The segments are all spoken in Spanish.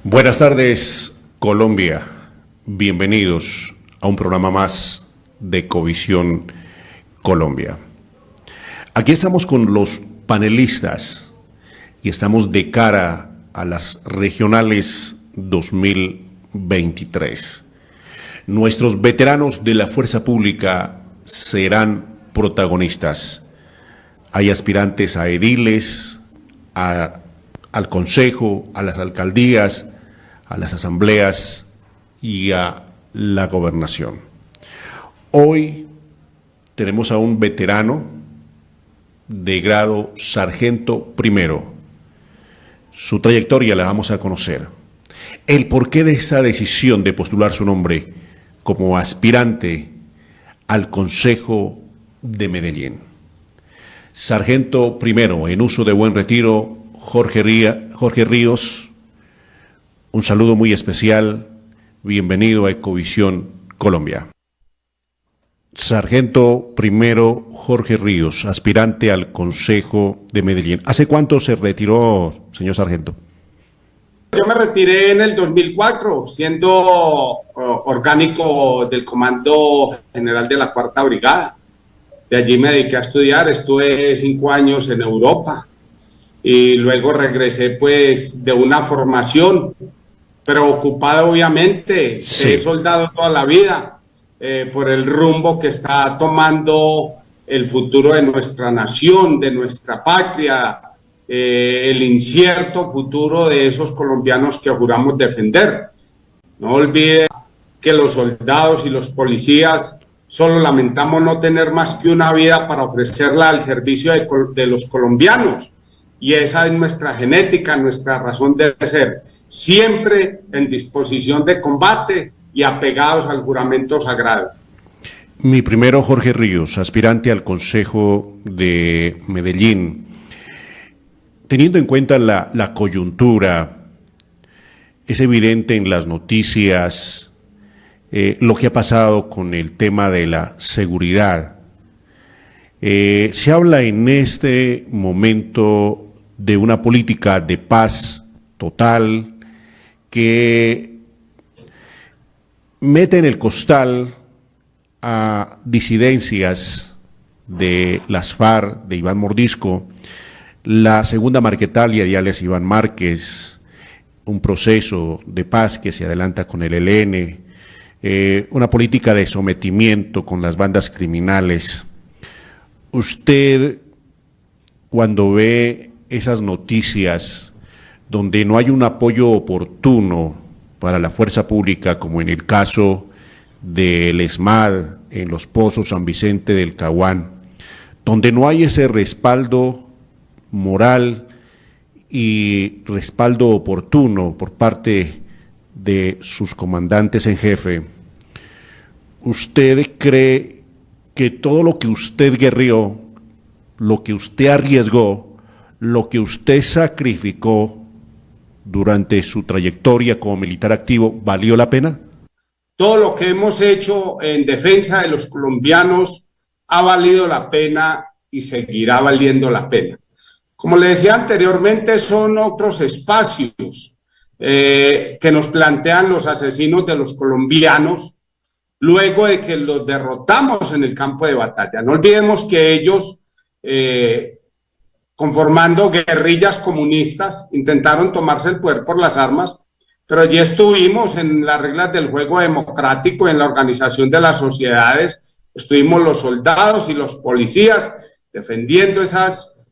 Buenas tardes, Colombia. Bienvenidos a un programa más de Ecovisión Colombia. Aquí estamos con los panelistas y estamos de cara a las regionales 2023. Nuestros veteranos de la fuerza pública serán protagonistas. Hay aspirantes a ediles, al consejo, a las alcaldías, a las asambleas y a la gobernación. Hoy tenemos a un veterano de grado sargento primero. Su trayectoria la vamos a conocer. El porqué de esta decisión de postular su nombre como aspirante al Consejo de Medellín. Sargento primero, en uso de buen retiro, Jorge Ríos, un saludo muy especial, bienvenido a Ecovisión Colombia. Sargento primero, Jorge Ríos, aspirante al Consejo de Medellín. ¿Hace cuánto se retiró, señor sargento? Yo me retiré en el 2004, siendo orgánico del Comando General de la Cuarta Brigada. De allí me dediqué a estudiar, estuve 5 años en Europa. Y luego regresé pues de una formación, preocupado obviamente, sí. He soldado toda la vida por el rumbo que está tomando el futuro de nuestra nación, de nuestra patria, el incierto futuro de esos colombianos que juramos defender. No olvide que los soldados y los policías solo lamentamos no tener más que una vida para ofrecerla al servicio de los colombianos. Y esa es nuestra genética, nuestra razón de ser, siempre en disposición de combate y apegados al juramento sagrado. Mi primero, Jorge Ríos, aspirante al Consejo de Medellín. Teniendo en cuenta la coyuntura, es evidente en las noticias lo que ha pasado con el tema de la seguridad. Se habla en este momento de una política de paz total que mete en el costal a disidencias de las FARC, de Iván Mordisco, la segunda Marquetalia de alias Iván Márquez, un proceso de paz que se adelanta con el ELN, una política de sometimiento con las bandas criminales. Usted, cuando ve esas noticias donde no hay un apoyo oportuno para la fuerza pública, como en el caso del ESMAD en Los Pozos, San Vicente del Caguán, donde no hay ese respaldo moral y respaldo oportuno por parte de sus comandantes en jefe, ¿usted cree que todo lo que usted guerrió, lo que usted arriesgó, lo que usted sacrificó durante su trayectoria como militar activo, valió la pena? Todo lo que hemos hecho en defensa de los colombianos ha valido la pena y seguirá valiendo la pena. Como le decía anteriormente, son otros espacios que nos plantean los asesinos de los colombianos luego de que los derrotamos en el campo de batalla. No olvidemos que ellos, conformando guerrillas comunistas, intentaron tomarse el poder por las armas, pero allí estuvimos en las reglas del juego democrático, en la organización de las sociedades, estuvimos los soldados y los policías defendiendo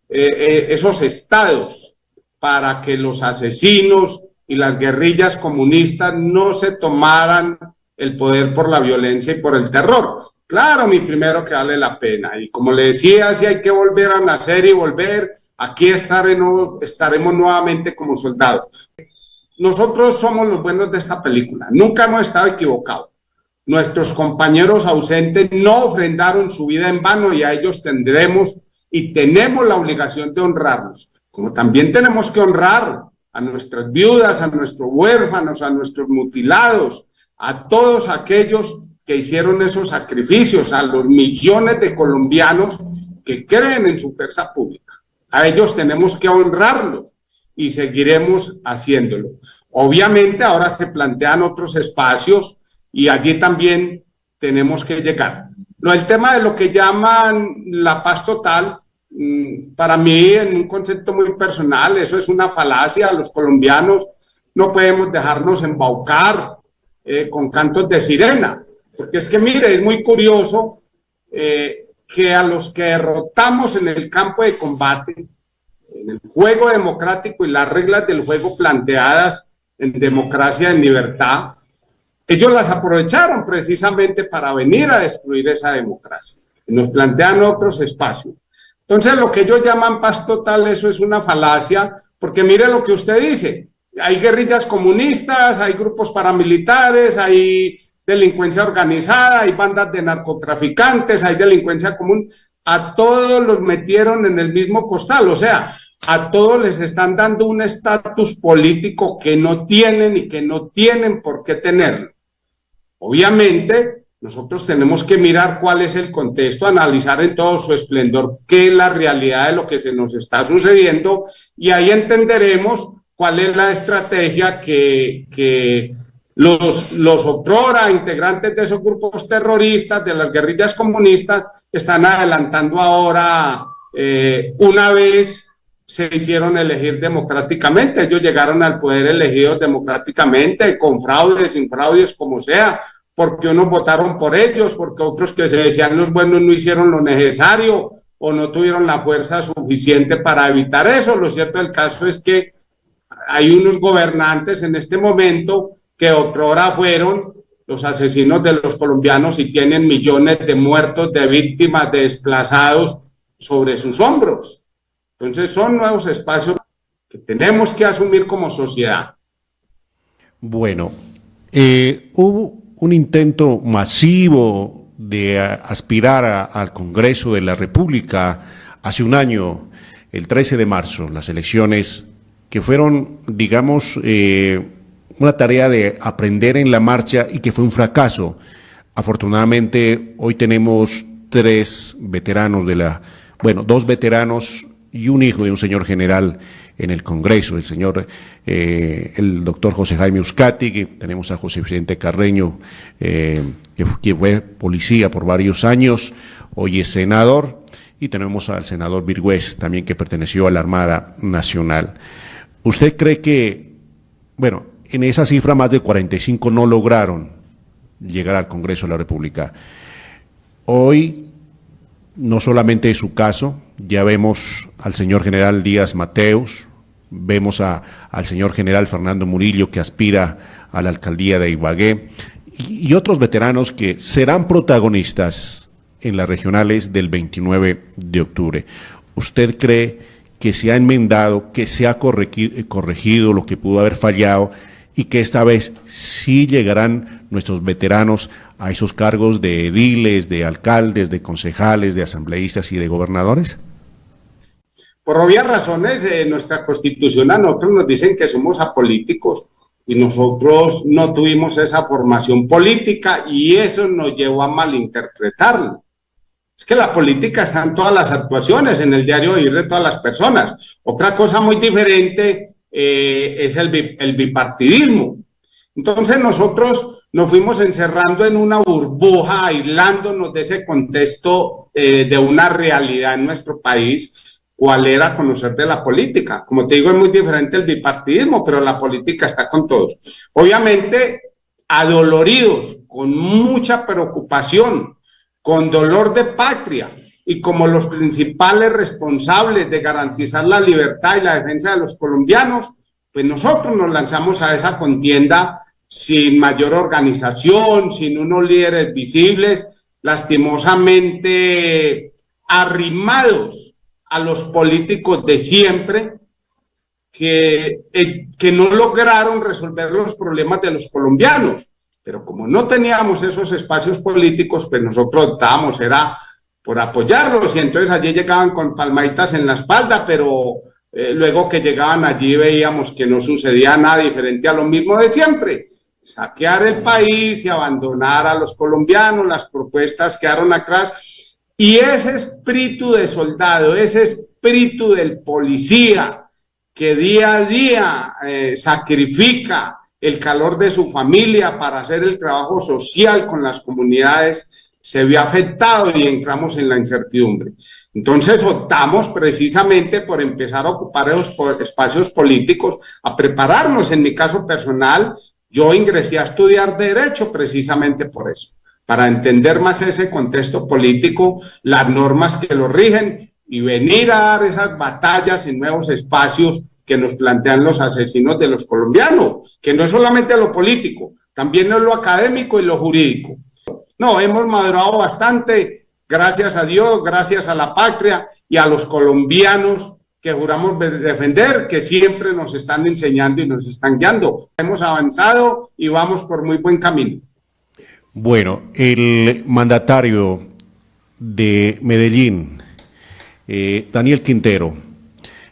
esos estados para que los asesinos y las guerrillas comunistas no se tomaran el poder por la violencia y por el terror. Claro, mi primero que vale la pena. Y como le decía, si hay que volver a nacer y volver, aquí estaremos nuevamente como soldados. Nosotros somos los buenos de esta película. Nunca hemos estado equivocados. Nuestros compañeros ausentes no ofrendaron su vida en vano y a ellos tendremos y tenemos la obligación de honrarlos. Como también tenemos que honrar a nuestras viudas, a nuestros huérfanos, a nuestros mutilados, a todos aquellos que hicieron esos sacrificios, a los millones de colombianos que creen en su fuerza pública. A ellos tenemos que honrarlos y seguiremos haciéndolo. Obviamente ahora se plantean otros espacios y allí también tenemos que llegar. El tema de lo que llaman la paz total, para mí, en un concepto muy personal, eso es una falacia. Los colombianos no podemos dejarnos embaucar con cantos de sirena, porque es que, mire, es muy curioso que a los que derrotamos en el campo de combate, en el juego democrático y las reglas del juego planteadas en democracia, en libertad, ellos las aprovecharon precisamente para venir a destruir esa democracia. Y nos plantean otros espacios. Entonces, lo que ellos llaman paz total, eso es una falacia, porque mire lo que usted dice. Hay guerrillas comunistas, hay grupos paramilitares, hay delincuencia organizada, hay bandas de narcotraficantes, hay delincuencia común. A todos los metieron en el mismo costal, o sea, a todos les están dando un estatus político que no tienen y que no tienen por qué tenerlo. Obviamente, nosotros tenemos que mirar cuál es el contexto, analizar en todo su esplendor qué es la realidad de lo que se nos está sucediendo y ahí entenderemos cuál es la estrategia que los otrora integrantes de esos grupos terroristas, de las guerrillas comunistas, están adelantando ahora una vez se hicieron elegir democráticamente. Ellos llegaron al poder elegidos democráticamente, con fraudes, sin fraudes, como sea, porque unos votaron por ellos, porque otros que se decían los buenos no hicieron lo necesario o no tuvieron la fuerza suficiente para evitar eso. Lo cierto del caso es que hay unos gobernantes en este momento que otrora fueron los asesinos de los colombianos y tienen millones de muertos, de víctimas, de desplazados sobre sus hombros. Entonces son nuevos espacios que tenemos que asumir como sociedad. Bueno, hubo un intento masivo de aspirar al Congreso de la República hace un año, el 13 de marzo, las elecciones que fueron, digamos, una tarea de aprender en la marcha y que fue un fracaso. Afortunadamente, hoy tenemos dos veteranos y un hijo de un señor general en el Congreso, el doctor José Jaime Uzcategui. Tenemos a José Vicente Carreño, que fue policía por varios años, hoy es senador, y tenemos al senador Virgüez, también que perteneció a la Armada Nacional. ¿Usted cree que, en esa cifra más de 45 no lograron llegar al Congreso de la República? Hoy, no solamente es su caso, ya vemos al señor general Díaz Mateus, vemos al señor general Fernando Murillo, que aspira a la alcaldía de Ibagué, y otros veteranos que serán protagonistas en las regionales del 29 de octubre. ¿Usted cree que se ha enmendado, que se ha corregido lo que pudo haber fallado y que esta vez sí llegarán nuestros veteranos a esos cargos de ediles, de alcaldes, de concejales, de asambleístas y de gobernadores? Por obvias razones, nuestra Constitución a nosotros nos dicen que somos apolíticos y nosotros no tuvimos esa formación política y eso nos llevó a malinterpretarlo. Es que la política está en todas las actuaciones, en el diario vivir de todas las personas. Otra cosa muy diferente es el bipartidismo. Entonces nosotros nos fuimos encerrando en una burbuja, aislándonos de ese contexto de una realidad en nuestro país, cuál era conocer de la política. Como te digo, es muy diferente el bipartidismo, pero la política está con todos. Obviamente, adoloridos, con mucha preocupación, con dolor de patria, y como los principales responsables de garantizar la libertad y la defensa de los colombianos, pues nosotros nos lanzamos a esa contienda sin mayor organización, sin unos líderes visibles, lastimosamente arrimados a los políticos de siempre, que no lograron resolver los problemas de los colombianos. Pero como no teníamos esos espacios políticos, pues nosotros optábamos, era por apoyarlos, y entonces allí llegaban con palmaditas en la espalda, pero luego que llegaban allí veíamos que no sucedía nada diferente a lo mismo de siempre. Saquear el país y abandonar a los colombianos, las propuestas quedaron atrás, y ese espíritu de soldado, ese espíritu del policía, que día a día sacrifica el calor de su familia para hacer el trabajo social con las comunidades, se vio afectado y entramos en la incertidumbre. Entonces optamos precisamente por empezar a ocupar esos espacios políticos, a prepararnos. En mi caso personal, yo ingresé a estudiar Derecho precisamente por eso, para entender más ese contexto político, las normas que lo rigen y venir a dar esas batallas en nuevos espacios que nos plantean los asesinos de los colombianos, que no es solamente lo político, también es lo académico y lo jurídico. No, hemos madurado bastante, gracias a Dios, gracias a la patria y a los colombianos que juramos defender, que siempre nos están enseñando y nos están guiando. Hemos avanzado y vamos por muy buen camino. Bueno, el mandatario de Medellín, Daniel Quintero,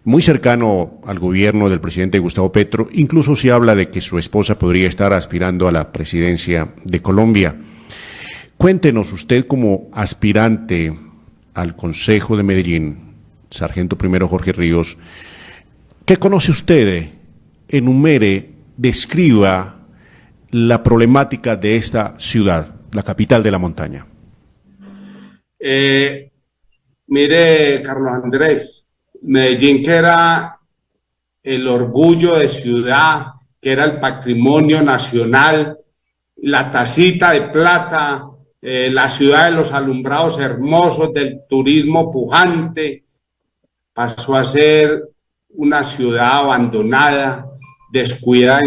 muy cercano al gobierno del presidente Gustavo Petro, incluso se habla de que su esposa podría estar aspirando a la presidencia de Colombia. Cuéntenos usted, como aspirante al Consejo de Medellín, sargento primero Jorge Ríos, ¿qué conoce usted? Enumere, describa la problemática de esta ciudad, la capital de la montaña. Mire, Carlos Andrés, Medellín, que era el orgullo de ciudad, que era el patrimonio nacional, la tacita de plata, la ciudad de los alumbrados hermosos, del turismo pujante, pasó a ser una ciudad abandonada, descuidada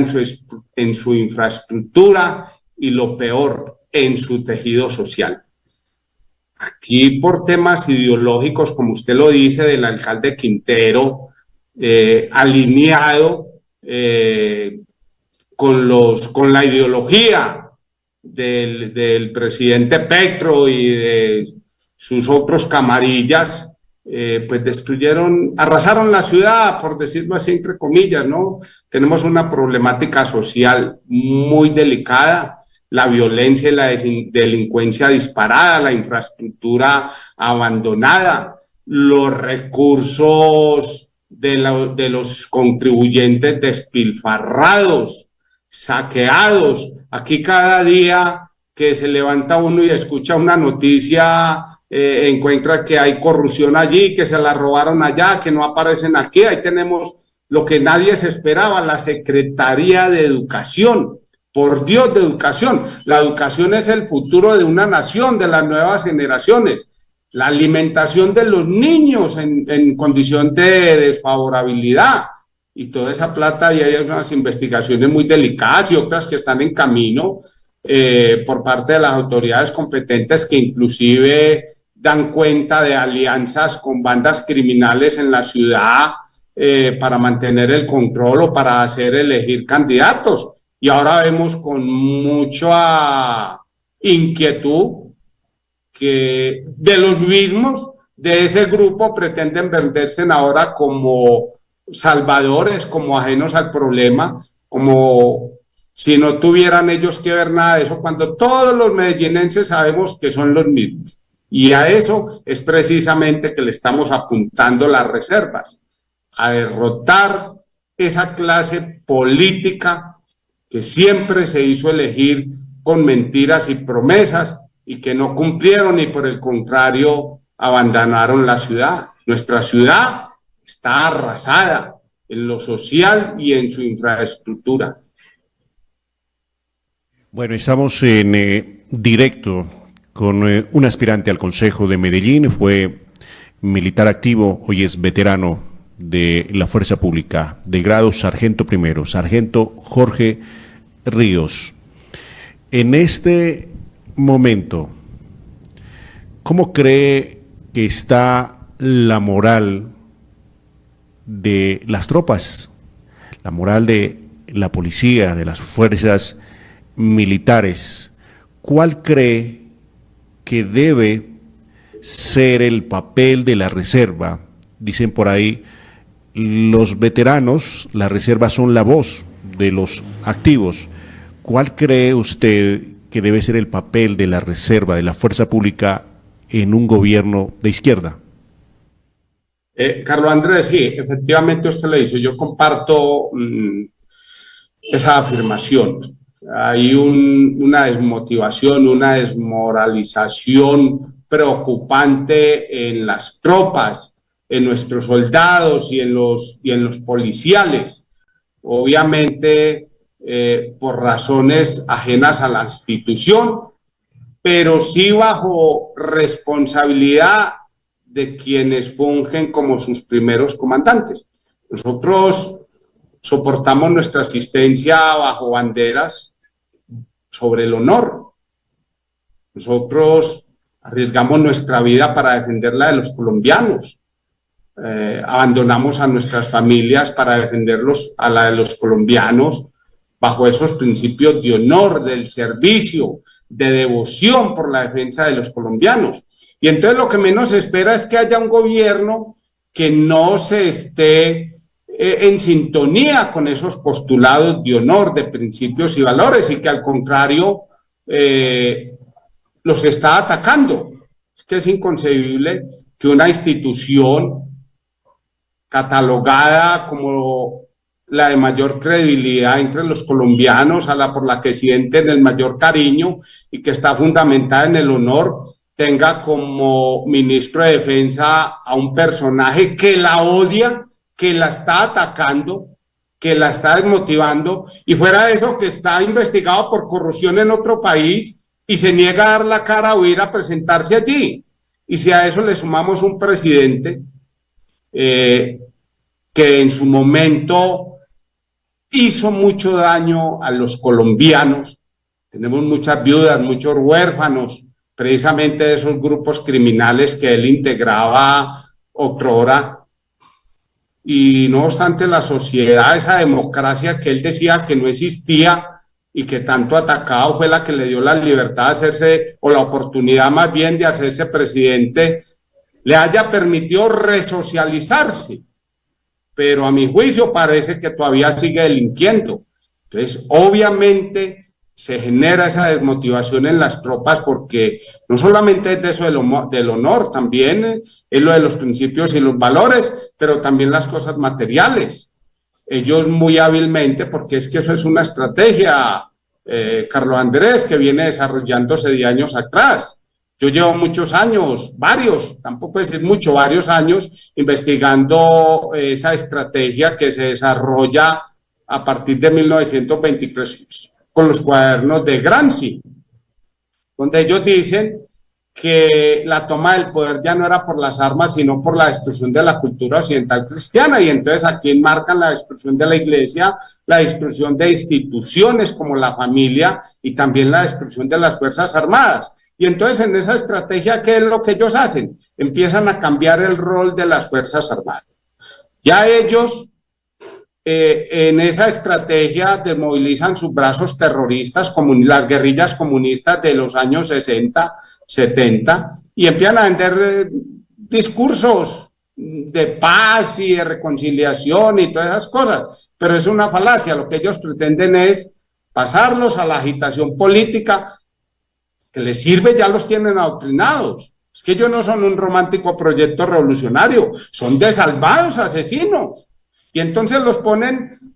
en su infraestructura y, lo peor, en su tejido social. Aquí, por temas ideológicos, como usted lo dice, del alcalde Quintero, alineado con la ideología del presidente Petro y de sus otros camarillas, pues arrasaron la ciudad, por decirlo así, entre comillas, ¿no? Tenemos una problemática social muy delicada, la violencia y la delincuencia disparada, la infraestructura abandonada, los recursos de los contribuyentes despilfarrados, saqueados. Aquí cada día que se levanta uno y escucha una noticia, encuentra que hay corrupción allí, que se la robaron allá, que no aparecen aquí. Ahí tenemos lo que nadie se esperaba, la Secretaría de Educación. Por Dios, de educación. La educación es el futuro de una nación, de las nuevas generaciones. La alimentación de los niños en condición de desfavorabilidad. Y toda esa plata, y hay unas investigaciones muy delicadas y otras que están en camino por parte de las autoridades competentes, que inclusive dan cuenta de alianzas con bandas criminales en la ciudad para mantener el control o para hacer elegir candidatos. Y ahora vemos con mucha inquietud que de los mismos de ese grupo pretenden venderse ahora como salvadores, como ajenos al problema, como si no tuvieran ellos que ver nada de eso, cuando todos los medellinenses sabemos que son los mismos. Y a eso es precisamente que le estamos apuntando las reservas, a derrotar esa clase política que siempre se hizo elegir con mentiras y promesas y que no cumplieron y por el contrario abandonaron la ciudad. Nuestra ciudad está arrasada en lo social y en su infraestructura. Bueno, estamos en directo con un aspirante al Consejo de Medellín, fue militar activo, hoy es veterano de la Fuerza Pública, de grado sargento primero, sargento Jorge Ríos. En este momento, ¿cómo cree que está la moral de las tropas, la moral de la policía, de las fuerzas militares? ¿Cuál cree que debe ser el papel de la reserva? Dicen por ahí, los veteranos, la reserva son la voz de los activos. ¿Cuál cree usted que debe ser el papel de la reserva, de la fuerza pública en un gobierno de izquierda? Carlos Andrés, sí, efectivamente usted le dice, yo comparto esa afirmación. Hay una desmotivación, una desmoralización preocupante en las tropas, en nuestros soldados y en los policiales. Obviamente, por razones ajenas a la institución, pero sí bajo responsabilidad de quienes fungen como sus primeros comandantes. Nosotros soportamos nuestra asistencia bajo banderas sobre el honor. Nosotros arriesgamos nuestra vida para defender la de los colombianos. Abandonamos a nuestras familias para defenderlos a la de los colombianos bajo esos principios de honor, del servicio, de devoción por la defensa de los colombianos. Y entonces lo que menos se espera es que haya un gobierno que no se esté en sintonía con esos postulados de honor, de principios y valores, y que al contrario los está atacando. Es que es inconcebible que una institución catalogada como la de mayor credibilidad entre los colombianos, por la que sienten el mayor cariño y que está fundamentada en el honor, tenga como ministro de Defensa a un personaje que la odia, que la está atacando, que la está desmotivando, y fuera de eso que está investigado por corrupción en otro país y se niega a dar la cara o ir a presentarse allí. Y si a eso le sumamos un presidente que en su momento hizo mucho daño a los colombianos, tenemos muchas viudas, muchos huérfanos, precisamente de esos grupos criminales que él integraba otrora, y no obstante la sociedad, esa democracia que él decía que no existía y que tanto atacado, fue la que le dio la libertad de hacerse, o la oportunidad más bien de hacerse presidente, le haya permitido resocializarse, pero a mi juicio parece que todavía sigue delinquiendo. Entonces, obviamente se genera esa desmotivación en las tropas, porque no solamente es de eso del honor, también es lo de los principios y los valores, pero también las cosas materiales. Ellos muy hábilmente, porque es que eso es una estrategia, Carlos Andrés, que viene desarrollándose de años atrás. Yo llevo muchos años, varios, tampoco decir mucho, varios años investigando esa estrategia que se desarrolla a partir de 1923 con los cuadernos de Gramsci, donde ellos dicen que la toma del poder ya no era por las armas, sino por la destrucción de la cultura occidental cristiana, y entonces aquí enmarcan la destrucción de la iglesia, la destrucción de instituciones como la familia y también la destrucción de las Fuerzas Armadas. Y entonces en esa estrategia, ¿qué es lo que ellos hacen? Empiezan a cambiar el rol de las Fuerzas Armadas. Ya ellos en esa estrategia desmovilizan sus brazos terroristas, como las guerrillas comunistas de los años 60, 70, y empiezan a vender discursos de paz y de reconciliación y todas esas cosas. Pero es una falacia. Lo que ellos pretenden es pasarlos a la agitación política que les sirve, ya los tienen adoctrinados. Es que ellos no son un romántico proyecto revolucionario, son desalvados asesinos. Y entonces los ponen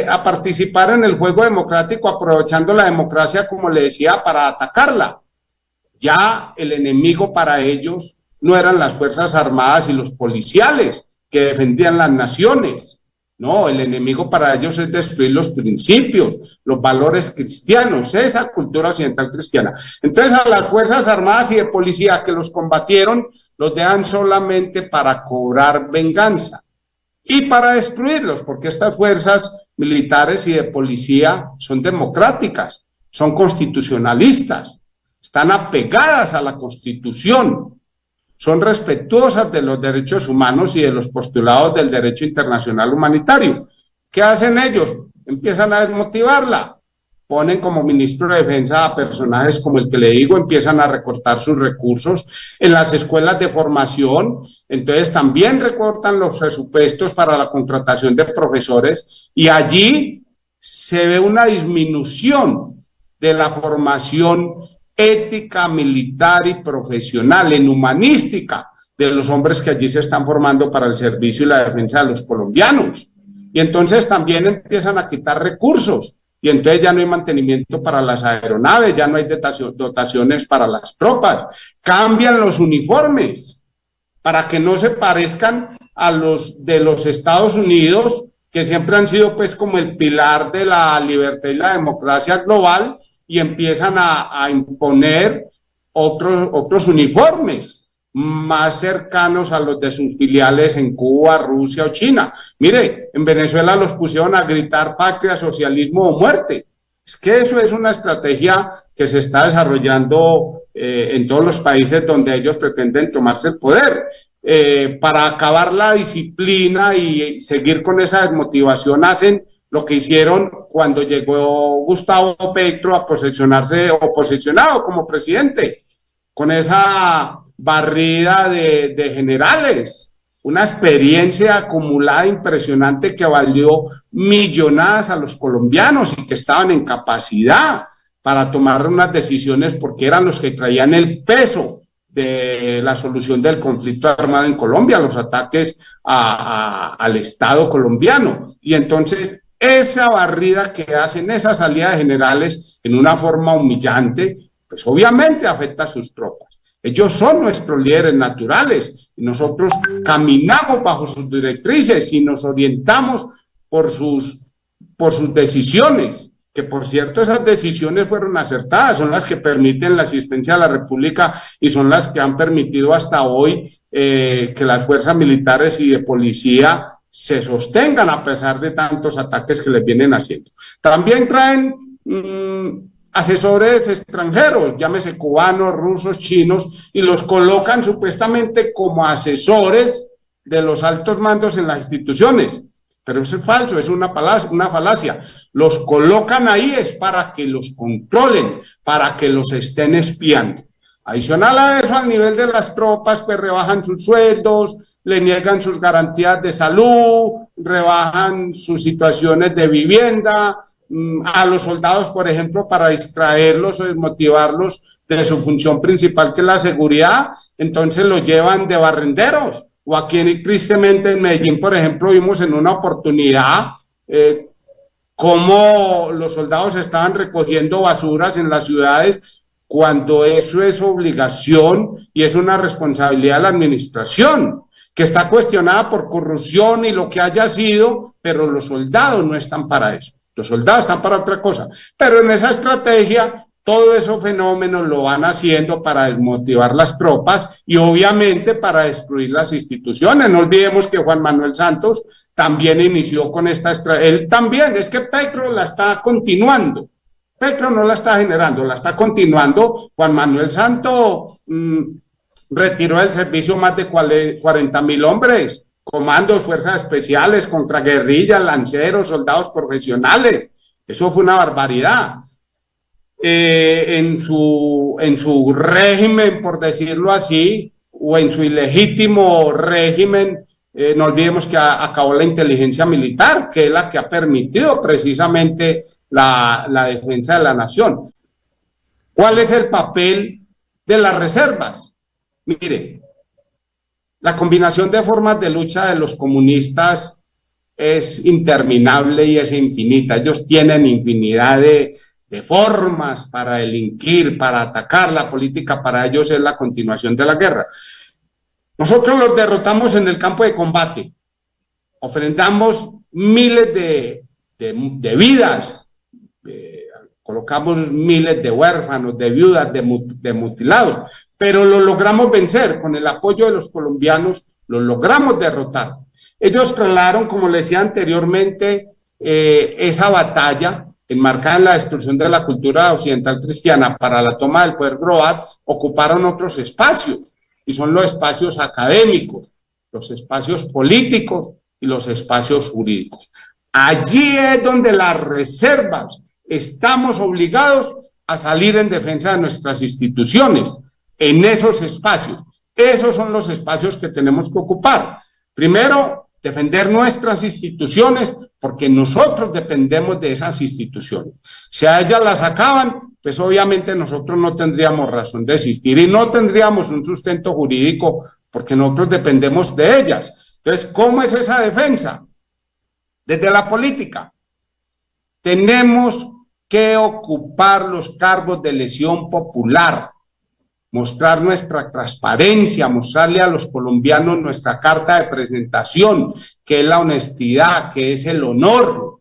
a participar en el juego democrático, aprovechando la democracia, como le decía, para atacarla. Ya el enemigo para ellos no eran las Fuerzas Armadas y los policiales que defendían las naciones. No, el enemigo para ellos es destruir los principios, los valores cristianos, esa cultura occidental cristiana. Entonces a las Fuerzas Armadas y de policía que los combatieron, los dejan solamente para cobrar venganza y para destruirlos, porque estas fuerzas militares y de policía son democráticas, son constitucionalistas, están apegadas a la Constitución, son respetuosas de los derechos humanos y de los postulados del derecho internacional humanitario. ¿Qué hacen ellos? Empiezan a desmotivarla, ponen como ministro de Defensa a personajes como el que le digo, empiezan a recortar sus recursos en las escuelas de formación, entonces también recortan los presupuestos para la contratación de profesores, y allí se ve una disminución de la formación ética, militar y profesional, en humanística. de los hombres que allí se están formando para el servicio y la defensa de los colombianos. Y entonces también empiezan a quitar recursos, y entonces ya no hay mantenimiento para las aeronaves, ya no hay dotaciones para las tropas. Cambian los uniformes para que no se parezcan a los de los Estados Unidos, que siempre han sido pues como el pilar de la libertad y la democracia global, y empiezan a imponer otros uniformes más cercanos a los de sus filiales en Cuba, Rusia o China. Mire, en Venezuela los pusieron a gritar patria, socialismo o muerte. Es que eso es una estrategia que se está desarrollando en todos los países donde ellos pretenden tomarse el poder. Para acabar la disciplina y seguir con esa desmotivación, hacen lo que hicieron cuando llegó Gustavo Petro a posesionarse o posesionado como presidente, con esa barrida de generales, una experiencia acumulada impresionante que valió millonadas a los colombianos y que estaban en capacidad para tomar unas decisiones porque eran los que traían el peso de la solución del conflicto armado en Colombia, los ataques al Estado colombiano. Y entonces esa barrida que hacen, esa salida de generales en una forma humillante, pues obviamente afecta a sus tropas. Ellos son nuestros líderes naturales y nosotros caminamos bajo sus directrices y nos orientamos por sus decisiones, que por cierto esas decisiones fueron acertadas, son las que permiten la existencia de la República y son las que han permitido hasta hoy que las fuerzas militares y de policía se sostengan a pesar de tantos ataques que les vienen haciendo. También traen asesores extranjeros, llámese cubanos, rusos, chinos, y los colocan supuestamente como asesores de los altos mandos en las instituciones. Pero eso es falso, es una falacia. Los colocan ahí es para que los controlen, para que los estén espiando. Adicional a eso, al nivel de las tropas, pues rebajan sus sueldos, le niegan sus garantías de salud, rebajan sus situaciones de vivienda, a los soldados, por ejemplo, para distraerlos o desmotivarlos de su función principal, que es la seguridad, entonces los llevan de barrenderos. O aquí tristemente en Medellín, por ejemplo, vimos en una oportunidad cómo los soldados estaban recogiendo basuras en las ciudades, cuando eso es obligación y es una responsabilidad de la administración, que está cuestionada por corrupción y lo que haya sido, pero los soldados no están para eso. Los soldados están para otra cosa, pero en esa estrategia todos esos fenómenos lo van haciendo para desmotivar las tropas y obviamente para destruir las instituciones. No olvidemos que Juan Manuel Santos también inició con esta estrategia. Él también, es que Petro la está continuando. Petro no la está generando, la está continuando. Juan Manuel Santos retiró del servicio más de 40.000 hombres. Comandos, fuerzas especiales, contraguerrillas, lanceros, soldados profesionales. Eso fue una barbaridad. En su régimen, por decirlo así, o en su ilegítimo régimen, no olvidemos que acabó la inteligencia militar, que es la que ha permitido precisamente la defensa de la nación. ¿Cuál es el papel de las reservas? Mire, la combinación de formas de lucha de los comunistas es interminable y es infinita. Ellos tienen infinidad de formas para delinquir, para atacar. La política para ellos es la continuación de la guerra. Nosotros los derrotamos en el campo de combate. Ofrendamos miles de vidas, colocamos miles de huérfanos, de viudas, de mutilados, pero lo logramos vencer. Con el apoyo de los colombianos lo logramos derrotar. Ellos trasladaron, como les decía anteriormente, esa batalla enmarcada en la destrucción de la cultura occidental cristiana para la toma del poder global. Ocuparon otros espacios, y son los espacios académicos, los espacios políticos y los espacios jurídicos. Allí es donde las reservas estamos obligados a salir en defensa de nuestras instituciones, en esos espacios. Esos son los espacios que tenemos que ocupar. Primero, defender nuestras instituciones, porque nosotros dependemos de esas instituciones. Si a ellas las acaban, pues obviamente nosotros no tendríamos razón de existir y no tendríamos un sustento jurídico porque nosotros dependemos de ellas. Entonces, ¿cómo es esa defensa? Desde la política. Tenemos que ocupar los cargos de elección popular, mostrar nuestra transparencia, mostrarle a los colombianos nuestra carta de presentación, que es la honestidad, que es el honor.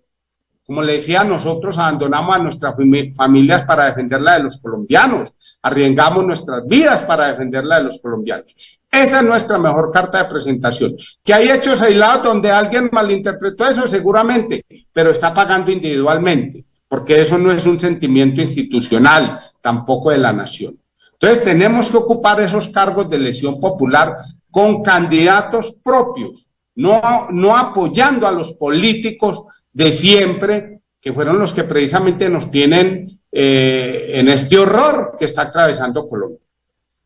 Como le decía, nosotros abandonamos a nuestras familias para defenderla de los colombianos, arriesgamos nuestras vidas para defenderla de los colombianos. Esa es nuestra mejor carta de presentación. Que hay hechos aislados donde alguien malinterpretó eso, seguramente, pero está pagando individualmente, porque eso no es un sentimiento institucional, tampoco de la nación. Entonces tenemos que ocupar esos cargos de elección popular con candidatos propios, no apoyando a los políticos de siempre, que fueron los que precisamente nos tienen en este horror que está atravesando Colombia.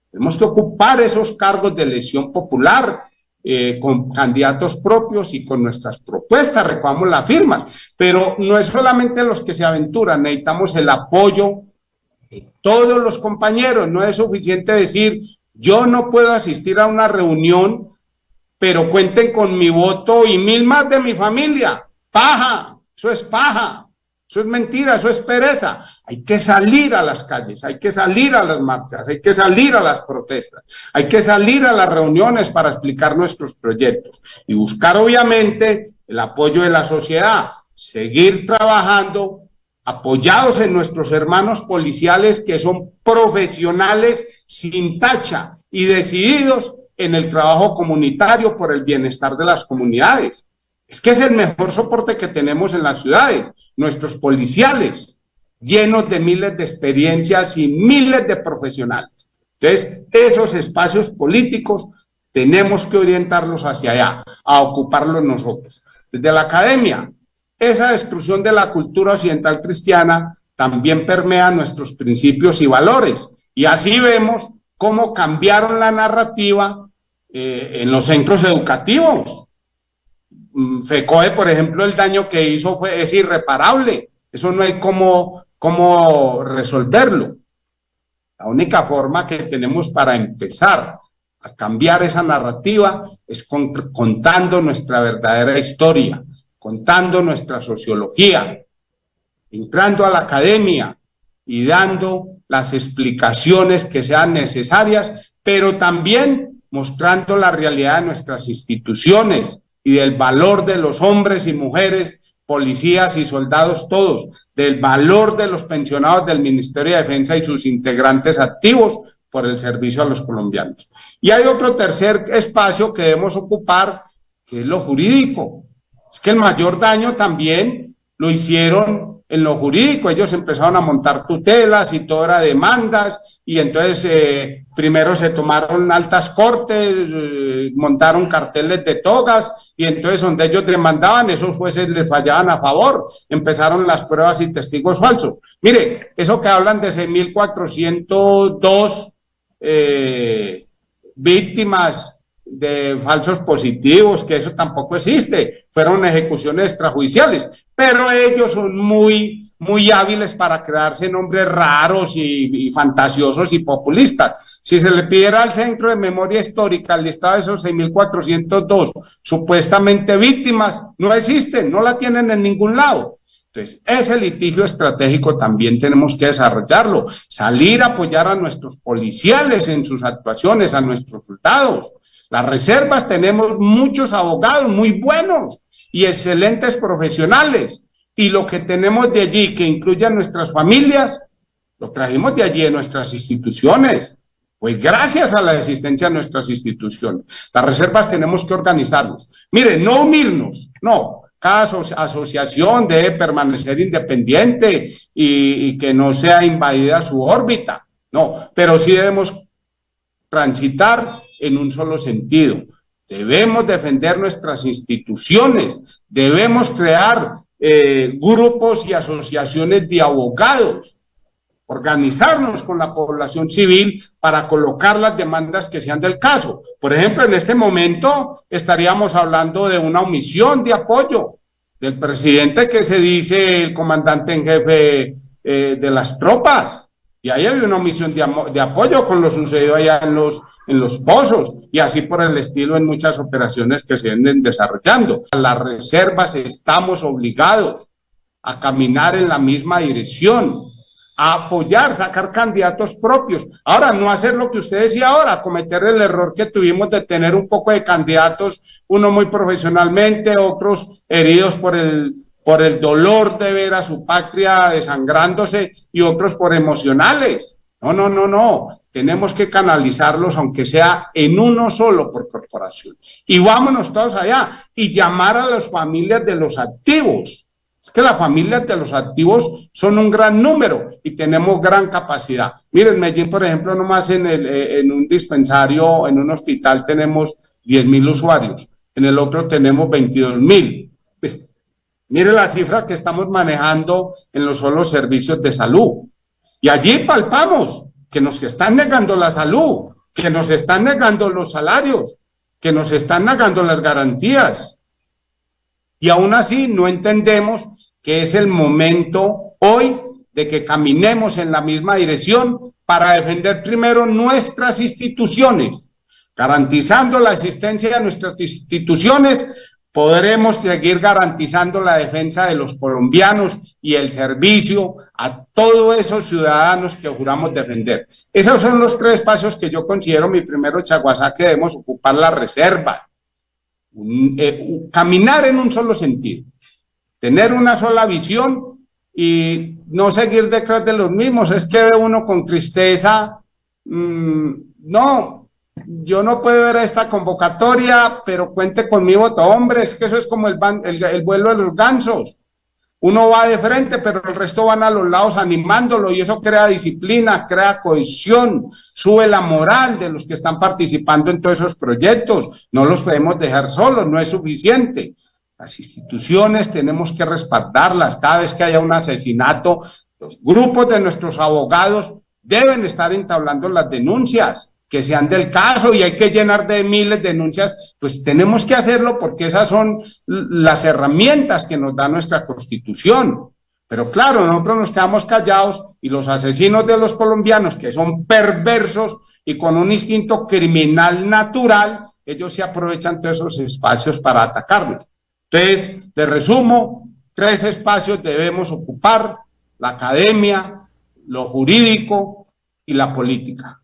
Tenemos que ocupar esos cargos de elección popular con candidatos propios y con nuestras propuestas, recogamos las firmas, pero no es solamente los que se aventuran, necesitamos el apoyo de todos los compañeros. No es suficiente decir, yo no puedo asistir a una reunión, pero cuenten con mi voto y 1000 más de mi familia. Paja, eso es paja, eso es mentira, eso es pereza. Hay que salir a las calles, hay que salir a las marchas, hay que salir a las protestas, hay que salir a las reuniones para explicar nuestros proyectos y buscar obviamente el apoyo de la sociedad, seguir trabajando apoyados en nuestros hermanos policiales que son profesionales sin tacha y decididos en el trabajo comunitario por el bienestar de las comunidades. Es que es el mejor soporte que tenemos en las ciudades, nuestros policiales, llenos de miles de experiencias y miles de profesionales. Entonces, esos espacios políticos tenemos que orientarlos hacia allá, a ocuparlos nosotros. Desde la academia, esa destrucción de la cultura occidental cristiana también permea nuestros principios y valores. Y así vemos cómo cambiaron la narrativa en los centros educativos. FECODE, por ejemplo, el daño que hizo es irreparable. Eso no hay cómo resolverlo. La única forma que tenemos para empezar a cambiar esa narrativa es contando nuestra verdadera historia, contando nuestra sociología, entrando a la academia y dando las explicaciones que sean necesarias, pero también mostrando la realidad de nuestras instituciones y del valor de los hombres y mujeres, policías y soldados todos, del valor de los pensionados del Ministerio de Defensa y sus integrantes activos por el servicio a los colombianos. Y hay otro tercer espacio que debemos ocupar, que es lo jurídico. Es que el mayor daño también lo hicieron en lo jurídico. Ellos empezaron a montar tutelas y todo era demandas, y entonces primero se tomaron altas cortes, montaron carteles de togas, y entonces donde ellos demandaban, esos jueces les fallaban a favor, empezaron las pruebas y testigos falsos. Mire, eso que hablan de 6.402 víctimas de falsos positivos, que eso tampoco existe, fueron ejecuciones extrajudiciales, pero ellos son muy hábiles para crearse nombres raros y fantasiosos y populistas. Si se le pidiera al Centro de Memoria Histórica el listado de esos 6.402 supuestamente víctimas, no existen, no la tienen en ningún lado. Entonces, ese litigio estratégico también tenemos que desarrollarlo, salir a apoyar a nuestros policiales en sus actuaciones, a nuestros soldados. Las reservas tenemos muchos abogados muy buenos y excelentes profesionales, y lo que tenemos de allí, que incluye a nuestras familias, lo trajimos de allí, de nuestras instituciones. Pues gracias a la existencia de nuestras instituciones. Las reservas tenemos que organizarnos. Miren, no unirnos, no. Cada asociación debe permanecer independiente y que no sea invadida su órbita. No, pero sí debemos transitar en un solo sentido. Debemos defender nuestras instituciones, debemos crear grupos y asociaciones de abogados, organizarnos con la población civil para colocar las demandas que sean del caso. Por ejemplo, en este momento estaríamos hablando de una omisión de apoyo del presidente, que se dice el comandante en jefe de las tropas, y ahí hay una omisión de apoyo con lo sucedido allá en los pozos y así por el estilo en muchas operaciones que se vienen desarrollando. A las reservas estamos obligados a caminar en la misma dirección, a apoyar, sacar candidatos propios. Ahora, no hacer lo que usted decía ahora, cometer el error que tuvimos de tener un poco de candidatos, uno muy profesionalmente, otros heridos por el dolor de ver a su patria desangrándose y otros por emocionales. No. Tenemos que canalizarlos, aunque sea en uno solo por corporación. Y vámonos todos allá y llamar a las familias de los activos. Es que las familias de los activos son un gran número y tenemos gran capacidad. Miren, Medellín, por ejemplo, nomás en un dispensario, en un hospital tenemos 10.000 usuarios. En el otro tenemos 22.000. Mire la cifra que estamos manejando en los solos servicios de salud. Y allí palpamos que nos están negando la salud, que nos están negando los salarios, que nos están negando las garantías. Y aún así no entendemos que es el momento hoy de que caminemos en la misma dirección para defender primero nuestras instituciones. Garantizando la existencia de nuestras instituciones, podremos seguir garantizando la defensa de los colombianos y el servicio a todos esos ciudadanos que juramos defender. Esos son los 3 pasos que yo considero mi primero chaguasá que debemos ocupar la reserva. Caminar en un solo sentido, tener una sola visión y no seguir detrás de los mismos. Es que ve uno con tristeza, no. Yo no puedo ver esta convocatoria, pero cuente con mi voto. Hombre, es que eso es como el vuelo de los gansos. Uno va de frente, pero el resto van a los lados animándolo y eso crea disciplina, crea cohesión, sube la moral de los que están participando en todos esos proyectos. No los podemos dejar solos, no es suficiente. Las instituciones tenemos que respaldarlas. Cada vez que haya un asesinato, los grupos de nuestros abogados deben estar entablando las denuncias que sean del caso y hay que llenar de miles de denuncias, pues tenemos que hacerlo porque esas son las herramientas que nos da nuestra Constitución. Pero claro, nosotros nos quedamos callados y los asesinos de los colombianos, que son perversos y con un instinto criminal natural, ellos se aprovechan de esos espacios para atacarnos. Entonces, les resumo, 3 espacios debemos ocupar: la academia, lo jurídico y la política.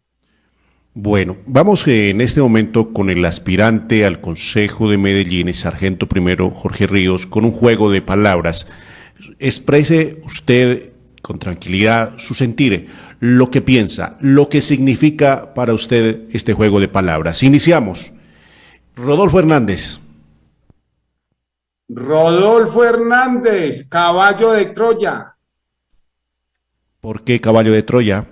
Bueno, vamos en este momento con el aspirante al Consejo de Medellín, el sargento primero Jorge Ríos, con un juego de palabras. Exprese usted con tranquilidad su sentir, lo que piensa, lo que significa para usted este juego de palabras. Iniciamos. Rodolfo Hernández. Rodolfo Hernández, caballo de Troya. ¿Por qué caballo de Troya?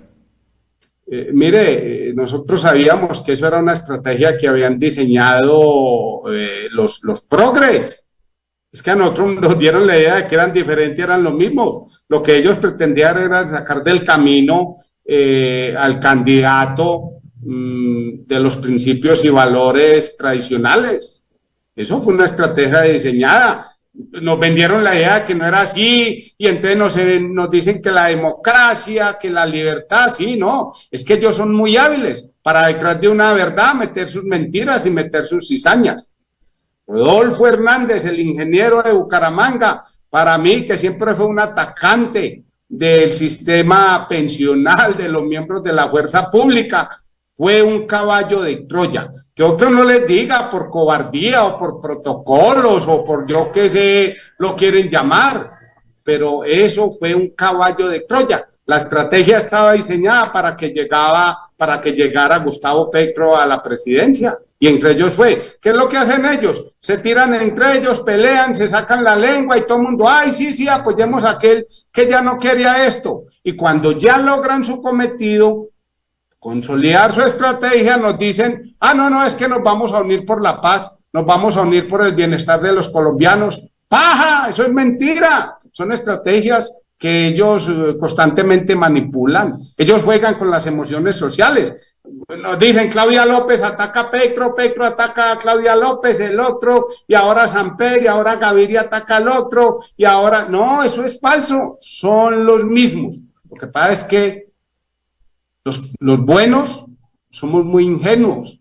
Mire, nosotros sabíamos que eso era una estrategia que habían diseñado los progres. Es que a nosotros nos dieron la idea de que eran diferentes, eran los mismos. Lo que ellos pretendían era sacar del camino al candidato de los principios y valores tradicionales. Eso fue una estrategia diseñada. Nos vendieron la idea de que no era así y entonces nos dicen que la democracia, que la libertad, sí, no, es que ellos son muy hábiles para detrás de una verdad meter sus mentiras y meter sus cizañas. Rodolfo Hernández, el ingeniero de Bucaramanga, para mí que siempre fue un atacante del sistema pensional de los miembros de la fuerza pública, fue un caballo de Troya. Que otro no les diga por cobardía o por protocolos o por yo qué sé, lo quieren llamar, pero eso fue un caballo de Troya. La estrategia estaba diseñada para que llegara Gustavo Petro a la presidencia y entre ellos fue, ¿qué es lo que hacen ellos? Se tiran entre ellos, pelean, se sacan la lengua y todo el mundo, ay, sí, apoyemos a aquel que ya no quería esto. Y cuando ya logran su cometido, consolidar su estrategia, nos dicen, no, es que nos vamos a unir por la paz, nos vamos a unir por el bienestar de los colombianos. ¡Paja! Eso es mentira. Son estrategias que ellos constantemente manipulan. Ellos juegan con las emociones sociales. Nos dicen, Claudia López ataca a Petro, Petro ataca a Claudia López, el otro, y ahora Samper, y ahora Gaviria ataca al otro, y ahora... No, eso es falso. Son los mismos. Lo que pasa es que los buenos somos muy ingenuos.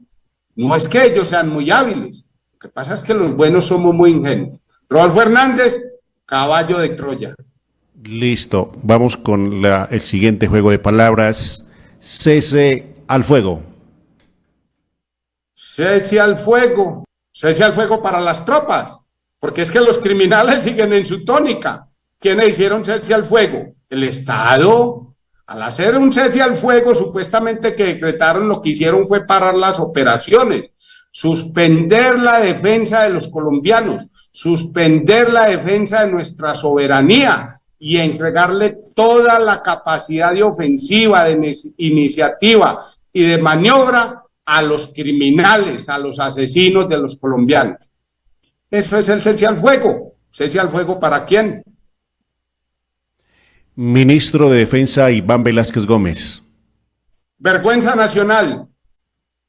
No es que ellos sean muy hábiles, lo que pasa es que los buenos somos muy ingenuos. Rodolfo Hernández, caballo de Troya. Listo, vamos con el siguiente juego de palabras. Cese al fuego. Cese al fuego. Cese al fuego para las tropas, porque es que los criminales siguen en su tónica. ¿Quiénes hicieron cese al fuego? El Estado. Al hacer un cese al fuego, supuestamente que decretaron, lo que hicieron fue parar las operaciones, suspender la defensa de los colombianos, suspender la defensa de nuestra soberanía y entregarle toda la capacidad de ofensiva, de iniciativa y de maniobra a los criminales, a los asesinos de los colombianos. Eso es el cese al fuego. ¿Cese al fuego para quién? Ministro de Defensa Iván Velázquez Gómez. Vergüenza nacional.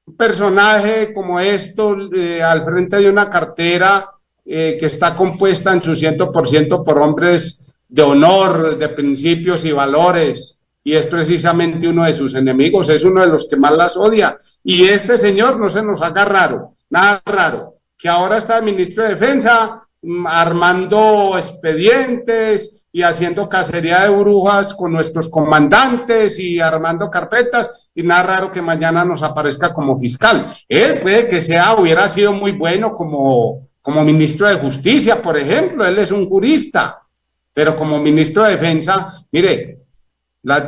Un personaje como esto al frente de una cartera que está compuesta en su 100% por hombres de honor, de principios y valores, y es precisamente uno de sus enemigos, es uno de los que más las odia. Y este señor, no se nos haga raro, nada raro, que ahora está ministro de Defensa armando expedientes y haciendo cacería de brujas con nuestros comandantes y armando carpetas, y nada raro que mañana nos aparezca como fiscal. Él puede que hubiera sido muy bueno como ministro de Justicia, por ejemplo, él es un jurista, pero como ministro de Defensa, mire,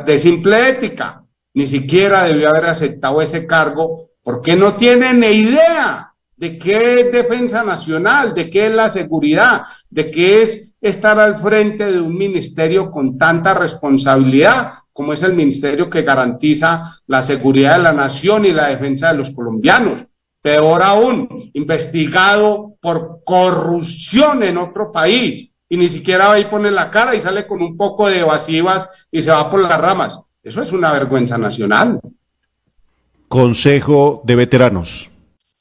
de simple ética, ni siquiera debió haber aceptado ese cargo, porque no tiene ni idea de qué es defensa nacional, de qué es la seguridad, de qué es estar al frente de un ministerio con tanta responsabilidad como es el ministerio que garantiza la seguridad de la nación y la defensa de los colombianos. Peor aún, investigado por corrupción en otro país, y ni siquiera va y pone la cara y sale con un poco de evasivas y se va por las ramas. Eso es una vergüenza nacional. Consejo de Veteranos.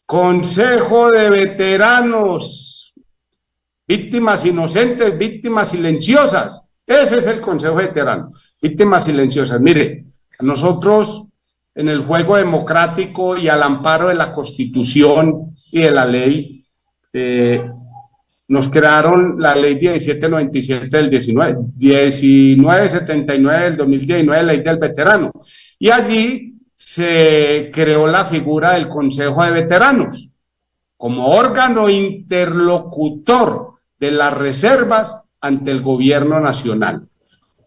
Consejo de Veteranos. Víctimas inocentes, víctimas silenciosas. Ese es el Consejo de Veteranos. Víctimas silenciosas. Mire, nosotros en el juego democrático y al amparo de la Constitución y de la ley, nos crearon la ley 1797 del 1979 del 2019, ley del veterano. Y allí se creó la figura del Consejo de Veteranos como órgano interlocutor de las reservas ante el gobierno nacional.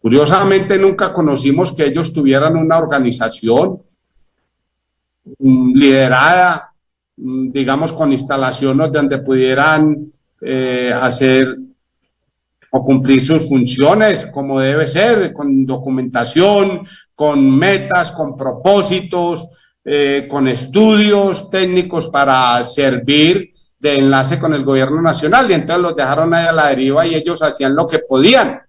Curiosamente, nunca conocimos que ellos tuvieran una organización liderada, digamos, con instalaciones donde pudieran hacer o cumplir sus funciones como debe ser, con documentación, con metas, con propósitos, con estudios técnicos para servir de enlace con el gobierno nacional, y entonces los dejaron ahí a la deriva y ellos hacían lo que podían.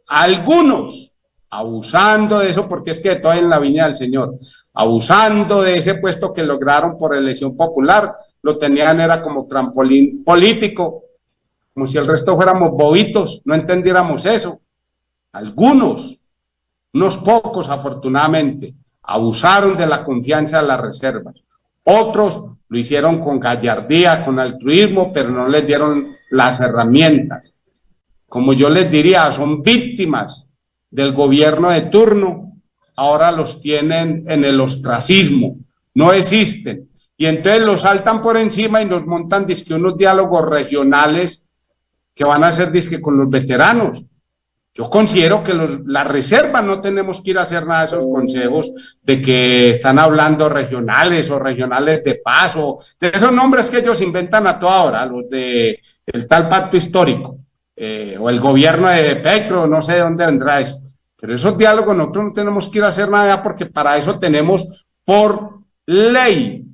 Algunos, abusando de eso, porque es que todo en la viña del Señor, abusando de ese puesto que lograron por elección popular, lo tenían era como trampolín político, como si el resto fuéramos bobitos, no entendiéramos eso. Algunos, unos pocos afortunadamente, abusaron de la confianza de las reservas. Otros lo hicieron con gallardía, con altruismo, pero no les dieron las herramientas. Como yo les diría, son víctimas del gobierno de turno, ahora los tienen en el ostracismo, no existen. Y entonces los saltan por encima y nos montan dizque unos diálogos regionales que van a hacer dizque con los veteranos. Yo considero que las reservas no tenemos que ir a hacer nada de esos consejos de que están hablando regionales o regionales de paz o de esos nombres que ellos inventan a toda hora, los de el tal pacto histórico o el gobierno de Petro, no sé de dónde vendrá eso. Pero esos diálogos nosotros no tenemos que ir a hacer nada porque para eso tenemos por ley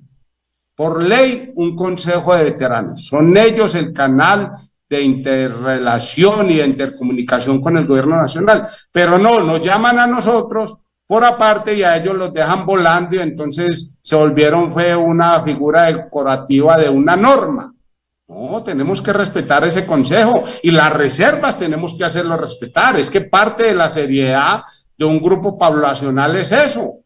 un consejo de veteranos. Son ellos el canal de interrelación y de intercomunicación con el gobierno nacional, pero no, nos llaman a nosotros por aparte y a ellos los dejan volando y entonces se volvieron, fue una figura decorativa de una norma. No, tenemos que respetar ese consejo y las reservas tenemos que hacerlo respetar, es que parte de la seriedad de un grupo poblacional es eso.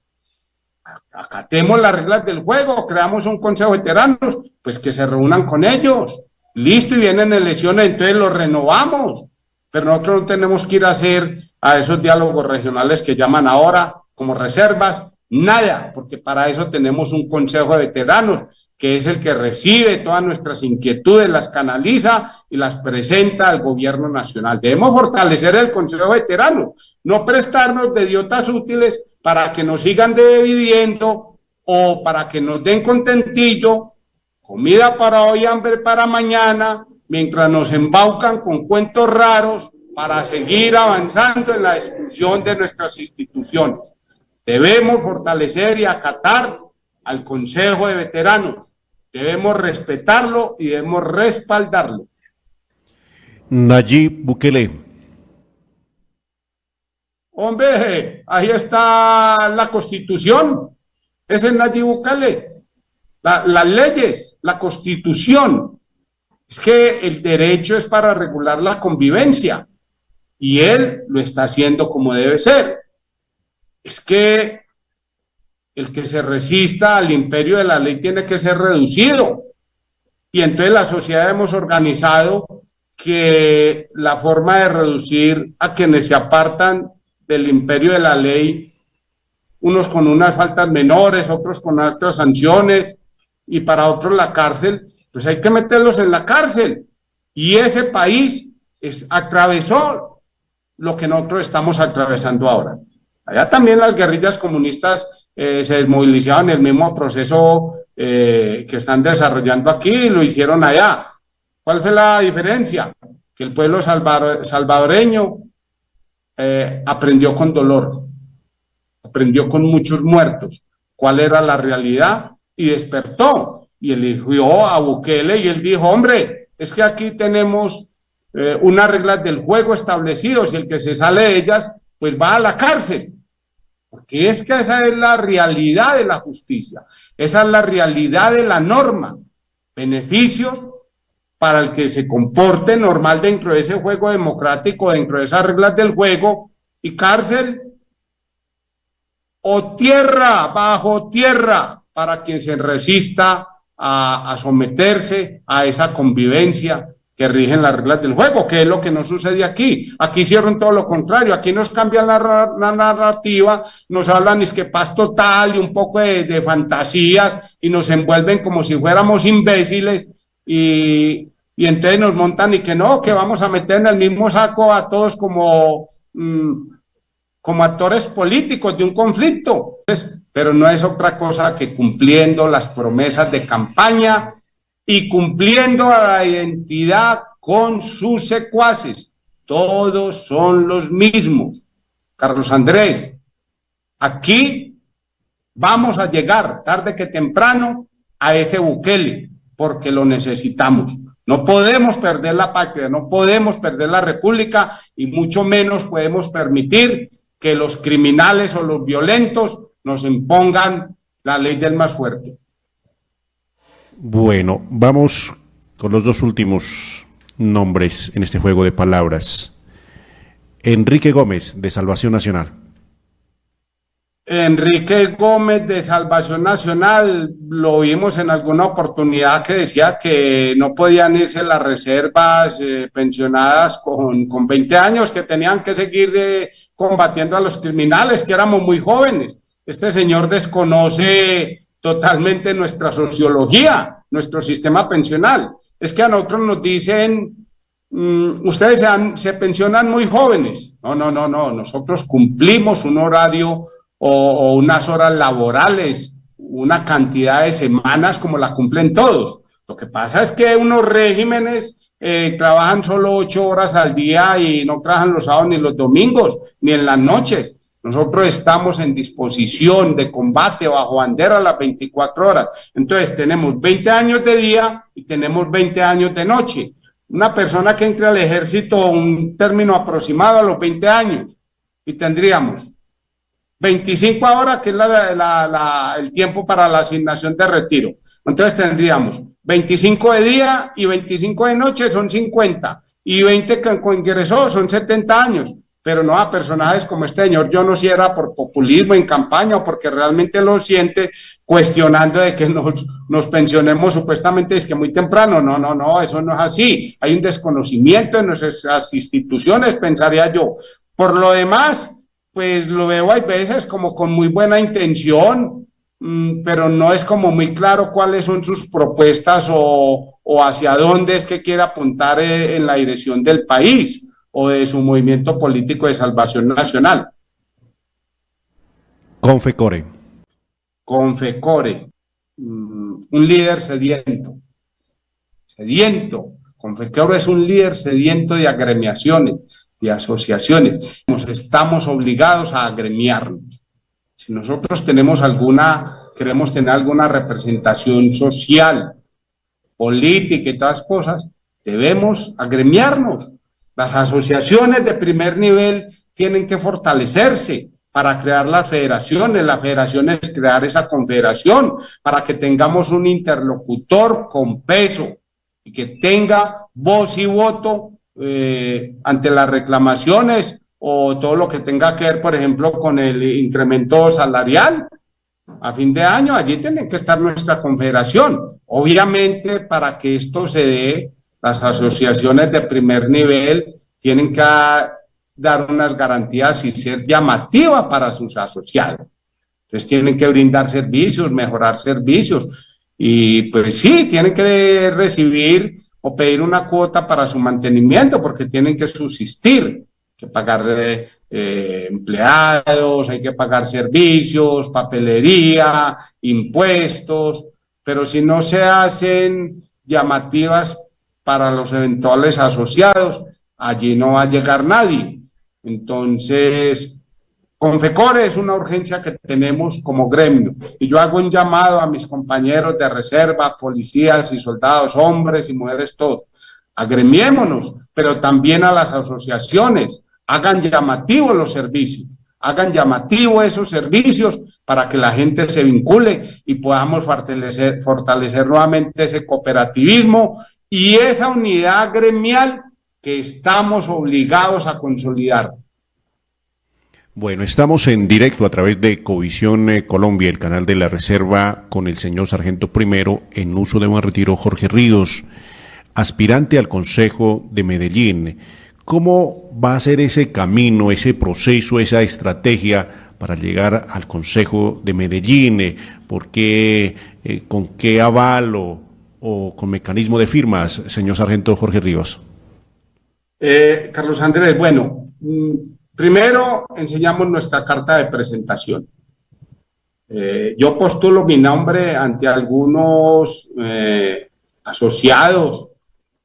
acatemos las reglas del juego, creamos un consejo de veteranos, pues que se reúnan con ellos, listo, y vienen elecciones, entonces los renovamos, pero nosotros no tenemos que ir a hacer a esos diálogos regionales que llaman ahora como reservas, nada, porque para eso tenemos un consejo de veteranos, que es el que recibe todas nuestras inquietudes, las canaliza y las presenta al gobierno nacional. Debemos fortalecer el consejo de veteranos, no prestarnos de idiotas útiles para que nos sigan dividiendo o para que nos den contentillo, comida para hoy, hambre para mañana, mientras nos embaucan con cuentos raros para seguir avanzando en la discusión de nuestras instituciones. Debemos fortalecer y acatar al Consejo de Veteranos. Debemos respetarlo y debemos respaldarlo. Nayib Bukele. Hombre, ahí está la Constitución. Ese es Nayib Bukele. Las leyes, la Constitución. Es que el derecho es para regular la convivencia y él lo está haciendo como debe ser. Es que el que se resista al imperio de la ley tiene que ser reducido. Y entonces la sociedad hemos organizado que la forma de reducir a quienes se apartan del imperio de la ley, unos con unas faltas menores, otros con otras sanciones, y para otros la cárcel, pues hay que meterlos en la cárcel. Y ese país atravesó lo que nosotros estamos atravesando ahora. Allá también las guerrillas comunistas se desmovilizaban en el mismo proceso que están desarrollando aquí y lo hicieron allá. ¿Cuál fue la diferencia? Que el pueblo salvadoreño aprendió con dolor, aprendió con muchos muertos cuál era la realidad y despertó y eligió a Bukele y él dijo, hombre, es que aquí tenemos unas reglas del juego establecidas y el que se sale de ellas pues va a la cárcel. Porque es que esa es la realidad de la justicia, esa es la realidad de la norma, beneficios para el que se comporte normal dentro de ese juego democrático, dentro de esas reglas del juego, y cárcel o tierra, bajo tierra, para quien se resista a someterse a esa convivencia que rigen las reglas del juego, que es lo que no sucede aquí. Aquí hicieron todo lo contrario, aquí nos cambian la narrativa, nos hablan es que paz total y un poco de fantasías y nos envuelven como si fuéramos imbéciles y entonces nos montan y que no, que vamos a meter en el mismo saco a todos como actores políticos de un conflicto. Pero no es otra cosa que cumpliendo las promesas de campaña y cumpliendo a la identidad con sus secuaces. Todos son los mismos. Carlos Andrés, aquí vamos a llegar tarde que temprano a ese Bukele, porque lo necesitamos. No podemos perder la patria, no podemos perder la república y mucho menos podemos permitir que los criminales o los violentos nos impongan la ley del más fuerte. Bueno, vamos con los dos últimos nombres en este juego de palabras. Enrique Gómez, de Salvación Nacional. Enrique Gómez, de Salvación Nacional, lo vimos en alguna oportunidad que decía que no podían irse las reservas pensionadas con 20 años, que tenían que seguir combatiendo a los criminales, que éramos muy jóvenes. Este señor desconoce totalmente nuestra sociología, nuestro sistema pensional. Es que a nosotros nos dicen, ustedes se pensionan muy jóvenes. No, nosotros cumplimos un horario o unas horas laborales, una cantidad de semanas como la cumplen todos. Lo que pasa es que unos regímenes trabajan solo 8 horas al día y no trabajan los sábados ni los domingos, ni en las noches. Nosotros estamos en disposición de combate bajo bandera las 24 horas. Entonces tenemos 20 años de día y tenemos 20 años de noche. Una persona que entre al ejército, un término aproximado a los 20 años, y tendríamos 25 horas, que es el tiempo para la asignación de retiro. Entonces tendríamos 25 de día y 25 de noche, son 50, y 20 que ingresó son 70 años. pero no a personajes como este señor. Yo no sé si era por populismo en campaña o porque realmente lo siente, cuestionando de que nos pensionemos supuestamente es que muy temprano. No, eso no es así. Hay un desconocimiento de nuestras instituciones, pensaría yo. Por lo demás, pues lo veo hay veces como con muy buena intención, pero no es como muy claro cuáles son sus propuestas o hacia dónde es que quiere apuntar en la dirección del país o de su movimiento político de salvación nacional. Confecore. Confecore, un líder sediento. Confecore es un líder sediento de agremiaciones, de asociaciones. Estamos obligados a agremiarnos. Si nosotros queremos tener alguna representación social, política y todas cosas, debemos agremiarnos. Las asociaciones de primer nivel tienen que fortalecerse para crear las federaciones crear esa confederación, para que tengamos un interlocutor con peso y que tenga voz y voto ante las reclamaciones o todo lo que tenga que ver, por ejemplo, con el incremento salarial a fin de año. Allí tiene que estar nuestra confederación. Obviamente, para que esto se dé, las asociaciones de primer nivel tienen que dar unas garantías y ser llamativas para sus asociados. Entonces tienen que brindar servicios, mejorar servicios y pues sí, tienen que recibir o pedir una cuota para su mantenimiento porque tienen que subsistir, hay que pagar empleados, hay que pagar servicios, papelería, impuestos, pero si no se hacen llamativas para los eventuales asociados, allí no va a llegar nadie. Entonces, Confecore es una urgencia que tenemos como gremio y yo hago un llamado a mis compañeros de reserva, policías y soldados, hombres y mujeres todos, agremiémonos, pero también a las asociaciones, hagan llamativos los servicios, hagan llamativos esos servicios para que la gente se vincule y podamos fortalecer nuevamente ese cooperativismo y esa unidad gremial que estamos obligados a consolidar. Bueno, estamos en directo a través de Covisión Colombia, el canal de la Reserva, con el señor Sargento Primero, en uso de buen retiro, Jorge Ríos, aspirante al Consejo de Medellín. ¿Cómo va a ser ese camino, ese proceso, esa estrategia para llegar al Consejo de Medellín? ¿Por qué, con qué aval o con mecanismo de firmas, señor Sargento Jorge Ríos? Carlos Andrés, bueno, primero enseñamos nuestra carta de presentación. Yo postulo mi nombre ante algunos asociados,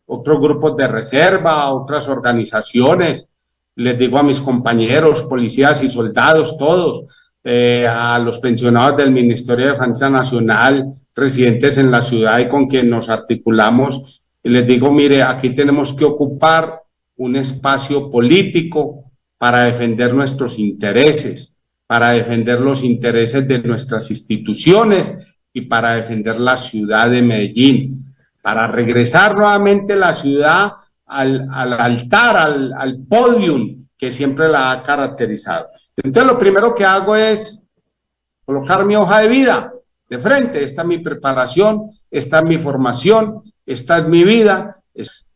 otros grupos de reserva, otras organizaciones. Les digo a mis compañeros, policías y soldados, todos, a los pensionados del Ministerio de Defensa Nacional, residentes en la ciudad y con quien nos articulamos, y les digo, mire, aquí tenemos que ocupar un espacio político para defender nuestros intereses, para defender los intereses de nuestras instituciones y para defender la ciudad de Medellín, para regresar nuevamente la ciudad al altar, al podium que siempre la ha caracterizado. Entonces lo primero que hago es colocar mi hoja de vida de frente. Esta es mi preparación, esta es mi formación, esta es mi vida.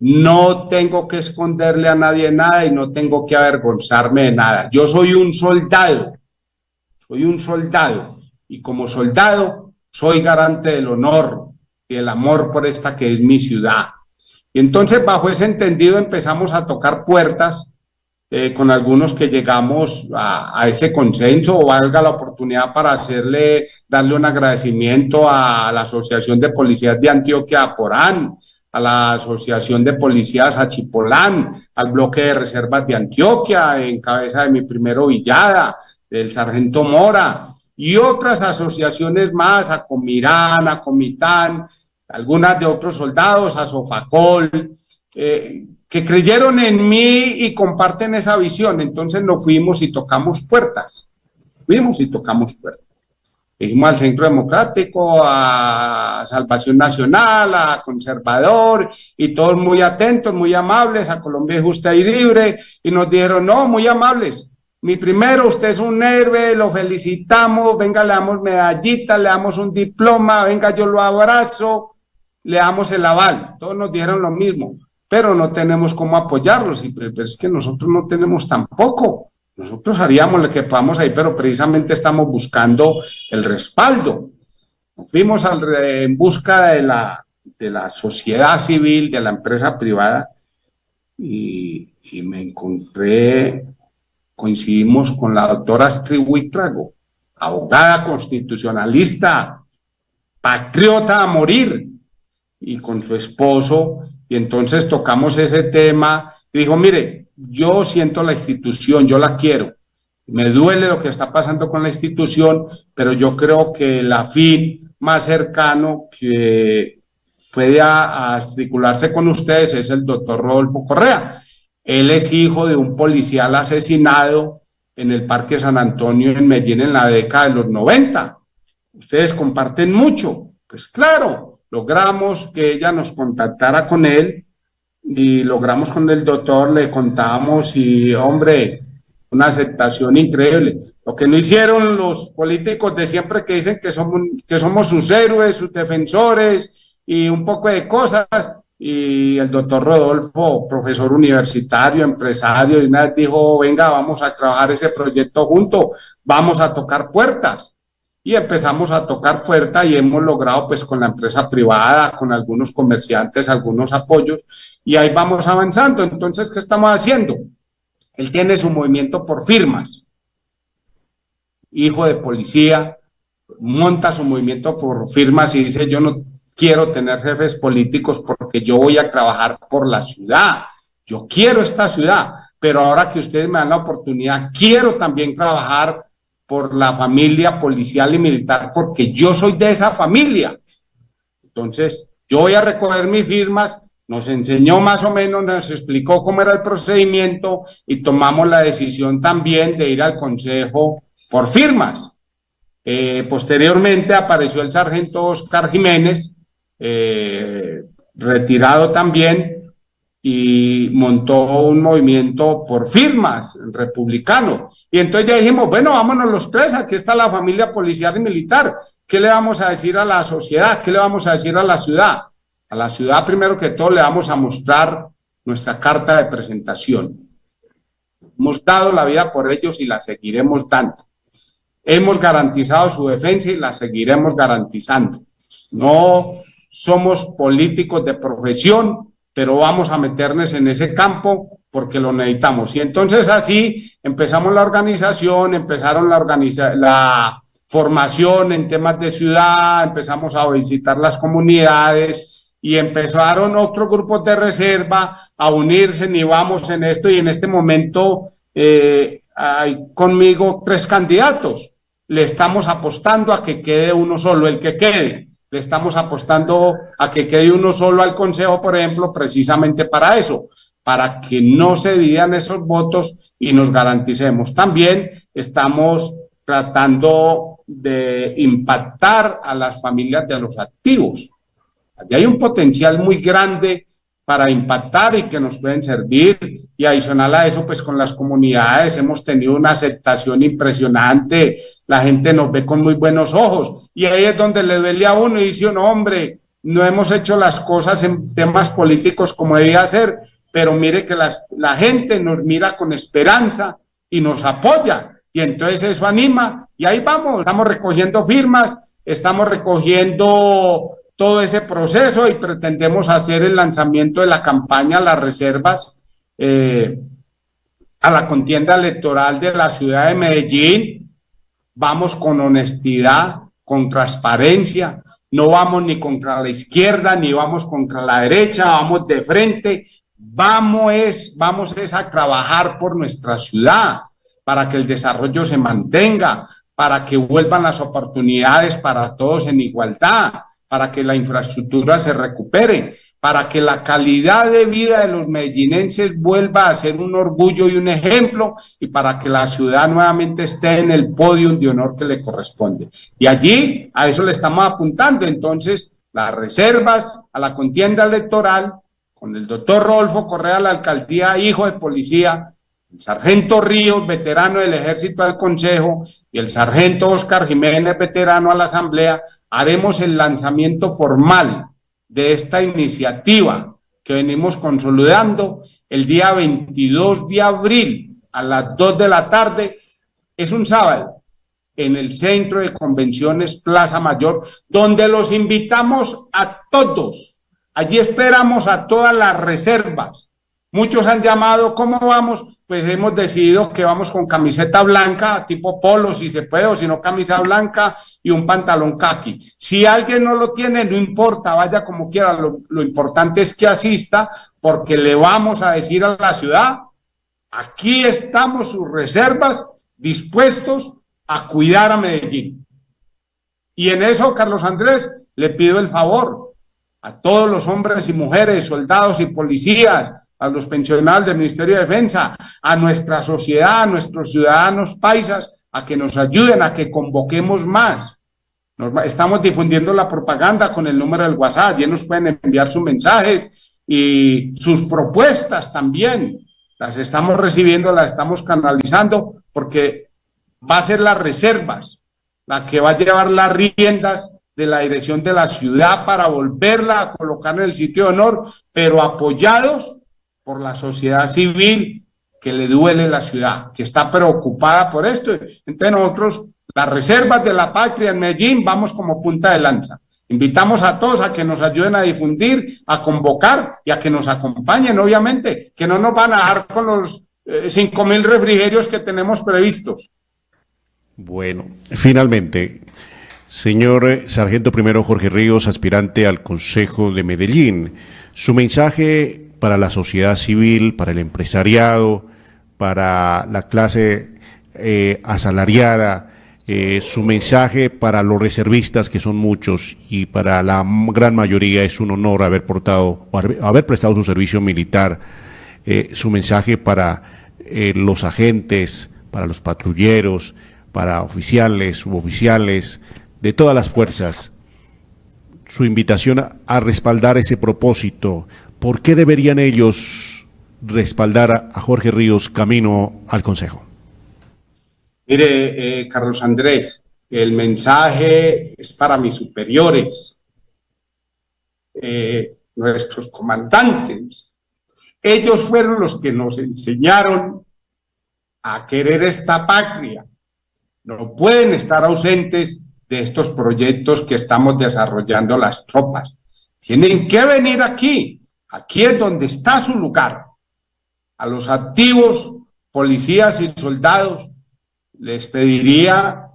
No tengo que esconderle a nadie nada y no tengo que avergonzarme de nada. Yo soy un soldado y como soldado soy garante del honor y del amor por esta que es mi ciudad. Y entonces bajo ese entendido empezamos a tocar puertas con algunos que llegamos a ese consenso, o valga la oportunidad para darle un agradecimiento a la Asociación de Policías de Antioquia, Aporán, a la Asociación de Policías Achipolán, al Bloque de Reservas de Antioquia, en cabeza de mi primero Villada, del Sargento Mora, y otras asociaciones más, a Comirán, a Comitán, algunas de otros soldados, a Sofacol, que creyeron en mí y comparten esa visión. Entonces nos fuimos y tocamos puertas. Dijimos al Centro Democrático, a Salvación Nacional, a Conservador, y todos muy atentos, muy amables, a Colombia Justa y Libre, y nos dijeron, no, muy amables, mi primero, usted es un héroe, lo felicitamos, venga, le damos medallita, le damos un diploma, venga, yo lo abrazo, le damos el aval. Todos nos dijeron lo mismo, pero no tenemos cómo apoyarlos, pero es que nosotros no tenemos tampoco. Nosotros haríamos lo que podamos ahí, pero precisamente estamos buscando el respaldo. Fuimos en busca de la sociedad civil, de la empresa privada, y me encontré, coincidimos con la doctora Astrid Buitrago, abogada constitucionalista, patriota a morir, y con su esposo, y entonces tocamos ese tema, y dijo, mire, yo siento la institución, yo la quiero, me duele lo que está pasando con la institución, pero yo creo que el afín más cercano que puede articularse con ustedes es el doctor Rodolfo Correa. Él es hijo de un policial asesinado en el Parque San Antonio en Medellín en la década de los 90. Ustedes comparten mucho. Pues claro, logramos que ella nos contactara con él y logramos con el doctor, le contamos y, hombre, una aceptación increíble. Lo que no hicieron los políticos de siempre que dicen que somos sus héroes, sus defensores y un poco de cosas. Y el doctor Rodolfo, profesor universitario, empresario, y una vez dijo, venga, vamos a trabajar ese proyecto juntos, vamos a tocar puertas. Y empezamos a tocar puertas y hemos logrado pues con la empresa privada, con algunos comerciantes, algunos apoyos, y ahí vamos avanzando. Entonces, ¿qué estamos haciendo? Él tiene su movimiento por firmas, hijo de policía, monta su movimiento por firmas y dice, yo no quiero tener jefes políticos porque yo voy a trabajar por la ciudad, yo quiero esta ciudad, pero ahora que ustedes me dan la oportunidad, quiero también trabajar por la familia policial y militar, porque yo soy de esa familia. Entonces, yo voy a recoger mis firmas, nos enseñó más o menos, nos explicó cómo era el procedimiento y tomamos la decisión también de ir al consejo por firmas. Posteriormente apareció el sargento Oscar Jiménez, retirado también, y montó un movimiento por firmas republicano. Y entonces ya dijimos, bueno, vámonos los tres, aquí está la familia policial y militar. ¿Qué le vamos a decir a la sociedad? ¿Qué le vamos a decir a la ciudad? A la ciudad, primero que todo, le vamos a mostrar nuestra carta de presentación. Hemos dado la vida por ellos y la seguiremos dando. Hemos garantizado su defensa y la seguiremos garantizando. No somos políticos de profesión, pero vamos a meternos en ese campo porque lo necesitamos. Y entonces así empezamos la organización, empezaron la formación en temas de ciudad, empezamos a visitar las comunidades y empezaron otros grupos de reserva a unirse y vamos en esto. Y en este momento hay conmigo 3 candidatos. Le estamos apostando a que quede uno solo, el que quede. Le estamos apostando a que quede uno solo al Consejo, por ejemplo, precisamente para eso, para que no se dividan esos votos y nos garanticemos. También estamos tratando de impactar a las familias de los activos. Allí hay un potencial muy grande para impactar y que nos pueden servir, y adicional a eso, pues con las comunidades hemos tenido una aceptación impresionante, la gente nos ve con muy buenos ojos, y ahí es donde le duele a uno y dice, no, hombre, no hemos hecho las cosas en temas políticos como debía ser, pero mire que la gente nos mira con esperanza y nos apoya, y entonces eso anima, y ahí vamos, estamos recogiendo firmas, estamos recogiendo todo ese proceso y pretendemos hacer el lanzamiento de la campaña Las Reservas a la contienda electoral de la ciudad de Medellín. Vamos con honestidad, con transparencia, no vamos ni contra la izquierda ni vamos contra la derecha, vamos de frente, vamos a trabajar por nuestra ciudad para que el desarrollo se mantenga, para que vuelvan las oportunidades para todos en igualdad, para que la infraestructura se recupere, para que la calidad de vida de los medellinenses vuelva a ser un orgullo y un ejemplo, y para que la ciudad nuevamente esté en el podio de honor que le corresponde. Y allí, a eso le estamos apuntando. Entonces, las reservas a la contienda electoral, con el doctor Rodolfo Correa a la alcaldía, hijo de policía, el sargento Ríos, veterano del Ejército al Consejo, y el sargento Oscar Jiménez, veterano a la Asamblea, haremos el lanzamiento formal de esta iniciativa que venimos consolidando el día 22 de abril a las 2 de la tarde, es un sábado, en el Centro de Convenciones Plaza Mayor, donde los invitamos a todos. Allí esperamos a todas las reservas. Muchos han llamado, ¿cómo vamos? Pues hemos decidido que vamos con camiseta blanca, tipo polo, si se puede, o si no, camisa blanca y un pantalón caqui. Si alguien no lo tiene, no importa, vaya como quiera, lo importante es que asista, porque le vamos a decir a la ciudad, aquí estamos sus reservas dispuestos a cuidar a Medellín. Y en eso, Carlos Andrés, le pido el favor a todos los hombres y mujeres, soldados y policías, a los pensionados del Ministerio de Defensa, a nuestra sociedad, a nuestros ciudadanos paisas, a que nos ayuden, a que convoquemos más. Estamos difundiendo la propaganda con el número del WhatsApp, ya nos pueden enviar sus mensajes y sus propuestas también. Las estamos recibiendo, las estamos canalizando, porque va a ser las reservas la que va a llevar las riendas de la dirección de la ciudad para volverla a colocar en el sitio de honor, pero apoyados por la sociedad civil que le duele la ciudad, que está preocupada por esto. Entonces nosotros, las reservas de la patria en Medellín, vamos como punta de lanza. Invitamos a todos a que nos ayuden a difundir, a convocar y a que nos acompañen, obviamente, que no nos van a dejar con los 5.000 refrigerios que tenemos previstos. Bueno, finalmente, señor sargento primero Jorge Ríos, aspirante al Consejo de Medellín, su mensaje para la sociedad civil, para el empresariado, para la clase asalariada, su mensaje para los reservistas, que son muchos, y para la gran mayoría es un honor haber prestado su servicio militar, su mensaje para los agentes, para los patrulleros, para oficiales, suboficiales, de todas las fuerzas, su invitación a respaldar ese propósito. ¿Por qué deberían ellos respaldar a Jorge Ríos camino al Consejo? Mire, Carlos Andrés, el mensaje es para mis superiores, nuestros comandantes. Ellos fueron los que nos enseñaron a querer esta patria. No pueden estar ausentes de estos proyectos que estamos desarrollando las tropas. Tienen que venir aquí. Aquí es donde está su lugar. A los activos, policías y soldados, les pediría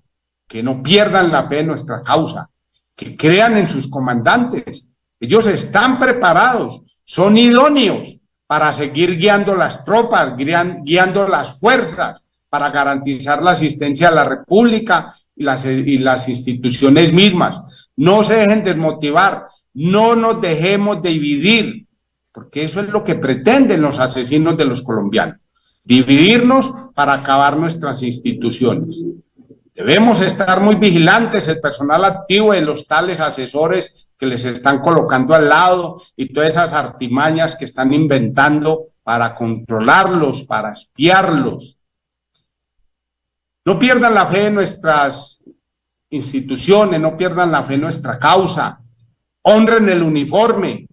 que no pierdan la fe en nuestra causa, que crean en sus comandantes. Ellos están preparados, son idóneos para seguir guiando las tropas, guiando las fuerzas, para garantizar la asistencia a la República y las instituciones mismas. No se dejen desmotivar, no nos dejemos dividir, porque eso es lo que pretenden los asesinos de los colombianos, dividirnos para acabar nuestras instituciones. Debemos estar muy vigilantes, el personal activo de los tales asesores que les están colocando al lado y todas esas artimañas que están inventando para controlarlos, para espiarlos. No pierdan la fe en nuestras instituciones, no pierdan la fe en nuestra causa. Honren el uniforme,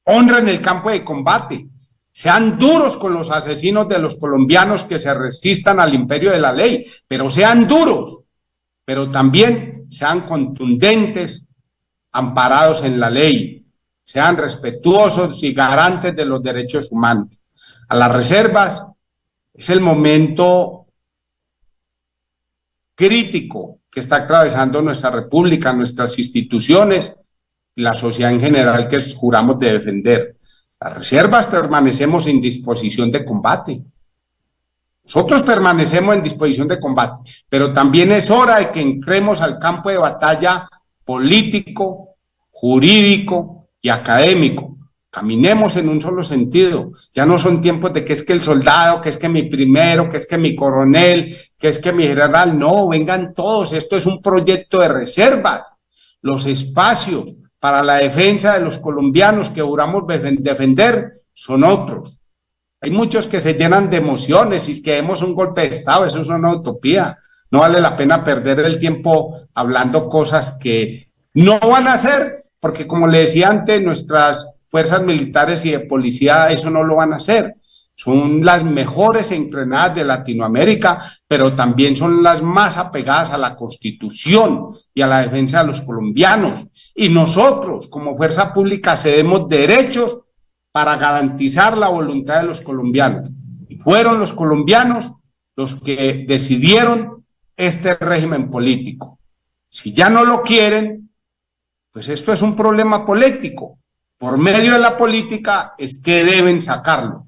honren el campo de combate. Sean duros con los asesinos de los colombianos que se resistan al imperio de la ley, pero sean duros, pero también sean contundentes, amparados en la ley, sean respetuosos y garantes de los derechos humanos. A las reservas es el momento crítico que está atravesando nuestra república, nuestras instituciones y la sociedad en general que juramos de defender. Las reservas permanecemos en disposición de combate. Nosotros permanecemos en disposición de combate, pero también es hora de que entremos al campo de batalla político, jurídico, y académico. Caminemos en un solo sentido. Ya no son tiempos de que es que el soldado, que es que mi primero, que es que mi coronel, que es que mi general. No, vengan todos. Esto es un proyecto de reservas. Los espacios para la defensa de los colombianos que juramos defender son otros. Hay muchos que se llenan de emociones y que demos un golpe de Estado. Eso es una utopía. No vale la pena perder el tiempo hablando cosas que no van a hacer, porque como le decía antes, nuestras fuerzas militares y de policía eso no lo van a hacer. Son las mejores entrenadas de Latinoamérica, pero también son las más apegadas a la Constitución y a la defensa de los colombianos. Y nosotros, como fuerza pública, cedemos derechos para garantizar la voluntad de los colombianos. Y fueron los colombianos los que decidieron este régimen político. Si ya no lo quieren, pues esto es un problema político. Por medio de la política es que deben sacarlo.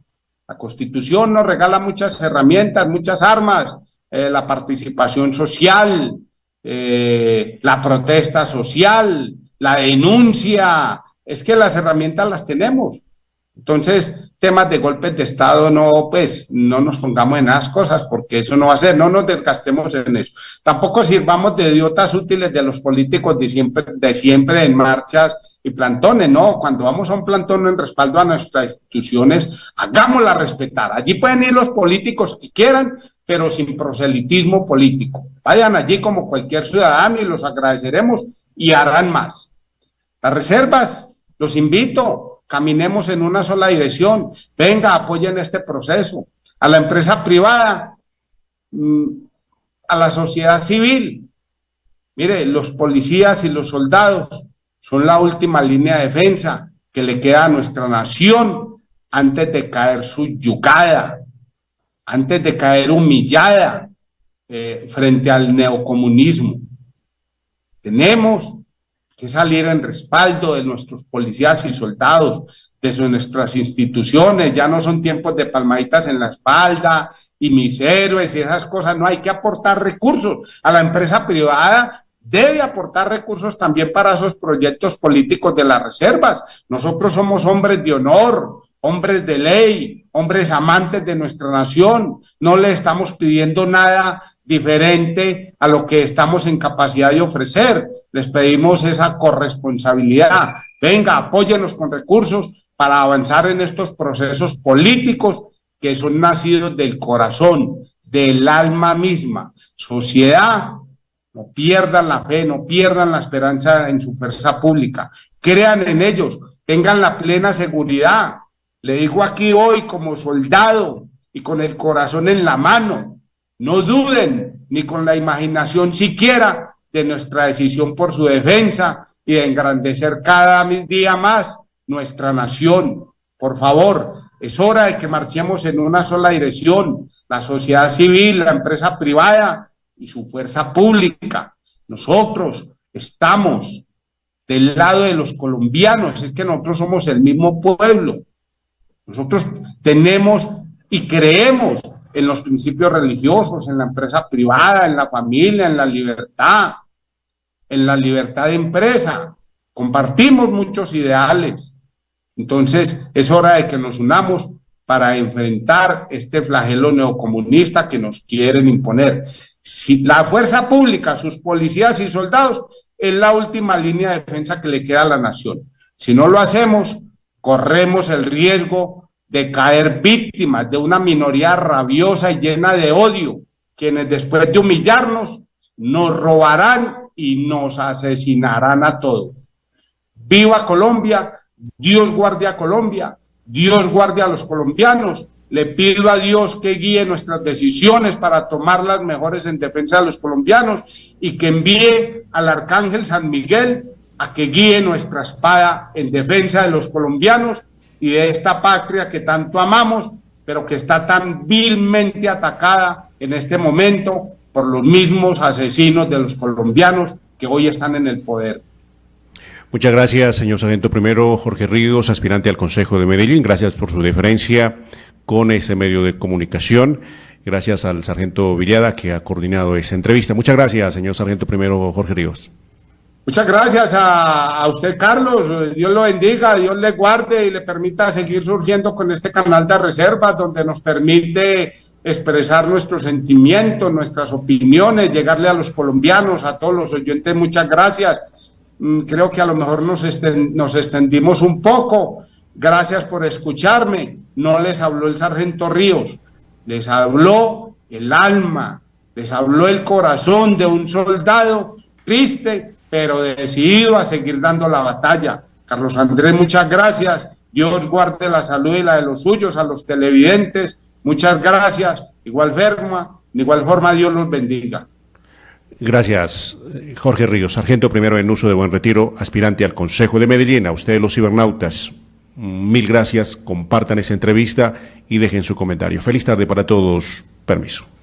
La Constitución nos regala muchas herramientas, muchas armas, la participación social, la protesta social, la denuncia. Es que las herramientas las tenemos. Entonces, temas de golpes de Estado, no, pues, no nos pongamos en esas cosas, porque eso no va a ser, no nos desgastemos en eso. Tampoco sirvamos de idiotas útiles de los políticos de siempre en marchas y plantones, no. Cuando vamos a un plantón en respaldo a nuestras instituciones, hagámosla respetar. Allí pueden ir los políticos que quieran, pero sin proselitismo político. Vayan allí como cualquier ciudadano y los agradeceremos y harán más. Las reservas, los invito. Caminemos en una sola dirección. Venga, apoyen este proceso. A la empresa privada, a la sociedad civil. Mire, los policías y los soldados son la última línea de defensa que le queda a nuestra nación antes de caer subyugada, antes de caer humillada frente al neocomunismo. Tenemos que salir en respaldo de nuestros policías y soldados, de nuestras instituciones. Ya no son tiempos de palmaditas en la espalda y mis héroes y esas cosas. No, hay que aportar recursos. A la empresa privada debe aportar recursos también para esos proyectos políticos de las reservas. Nosotros somos hombres de honor, hombres de ley, hombres amantes de nuestra nación. No le estamos pidiendo nada diferente a lo que estamos en capacidad de ofrecer. Les pedimos esa corresponsabilidad. Venga, apóyenos con recursos para avanzar en estos procesos políticos que son nacidos del corazón, del alma misma. Sociedad, no pierdan la fe, no pierdan la esperanza en su fuerza pública. Crean en ellos, tengan la plena seguridad. Le digo aquí hoy como soldado y con el corazón en la mano, no duden ni con la imaginación siquiera de nuestra decisión por su defensa y de engrandecer cada día más nuestra nación. Por favor, es hora de que marchemos en una sola dirección, la sociedad civil, la empresa privada y su fuerza pública. Nosotros estamos del lado de los colombianos, es que nosotros somos el mismo pueblo. Nosotros tenemos y creemos en los principios religiosos, en la empresa privada, en la familia, en la libertad de empresa. Compartimos muchos ideales. Entonces, es hora de que nos unamos para enfrentar este flagelo neocomunista que nos quieren imponer. Si la fuerza pública, sus policías y soldados, es la última línea de defensa que le queda a la nación. Si no lo hacemos, corremos el riesgo de caer víctimas de una minoría rabiosa y llena de odio, quienes después de humillarnos, nos robarán y nos asesinarán a todos. ¡Viva Colombia! Dios guarde a Colombia, Dios guarde a los colombianos. Le pido a Dios que guíe nuestras decisiones para tomar las mejores en defensa de los colombianos y que envíe al Arcángel San Miguel a que guíe nuestra espada en defensa de los colombianos y de esta patria que tanto amamos, pero que está tan vilmente atacada en este momento por los mismos asesinos de los colombianos que hoy están en el poder. Muchas gracias, señor Sargento Primero Jorge Ríos, aspirante al Consejo de Medellín. Gracias por su deferencia con este medio de comunicación. Gracias al Sargento Villada que ha coordinado esta entrevista. Muchas gracias, señor Sargento Primero Jorge Ríos. Muchas gracias a usted, Carlos. Dios lo bendiga, Dios le guarde y le permita seguir surgiendo con este canal de reservas, donde nos permite expresar nuestros sentimientos, nuestras opiniones, llegarle a los colombianos, a todos los oyentes. Muchas gracias. Creo que a lo mejor nos extendimos un poco. Gracias por escucharme. No les habló el sargento Ríos, les habló el alma, les habló el corazón de un soldado triste, pero decidido a seguir dando la batalla. Carlos Andrés, muchas gracias. Dios guarde la salud y la de los suyos, a los televidentes. Muchas gracias. De igual forma, Dios los bendiga. Gracias, Jorge Ríos, sargento primero en uso de buen retiro, aspirante al Consejo de Medellín. A ustedes, los cibernautas, mil gracias. Compartan esa entrevista y dejen su comentario. Feliz tarde para todos. Permiso.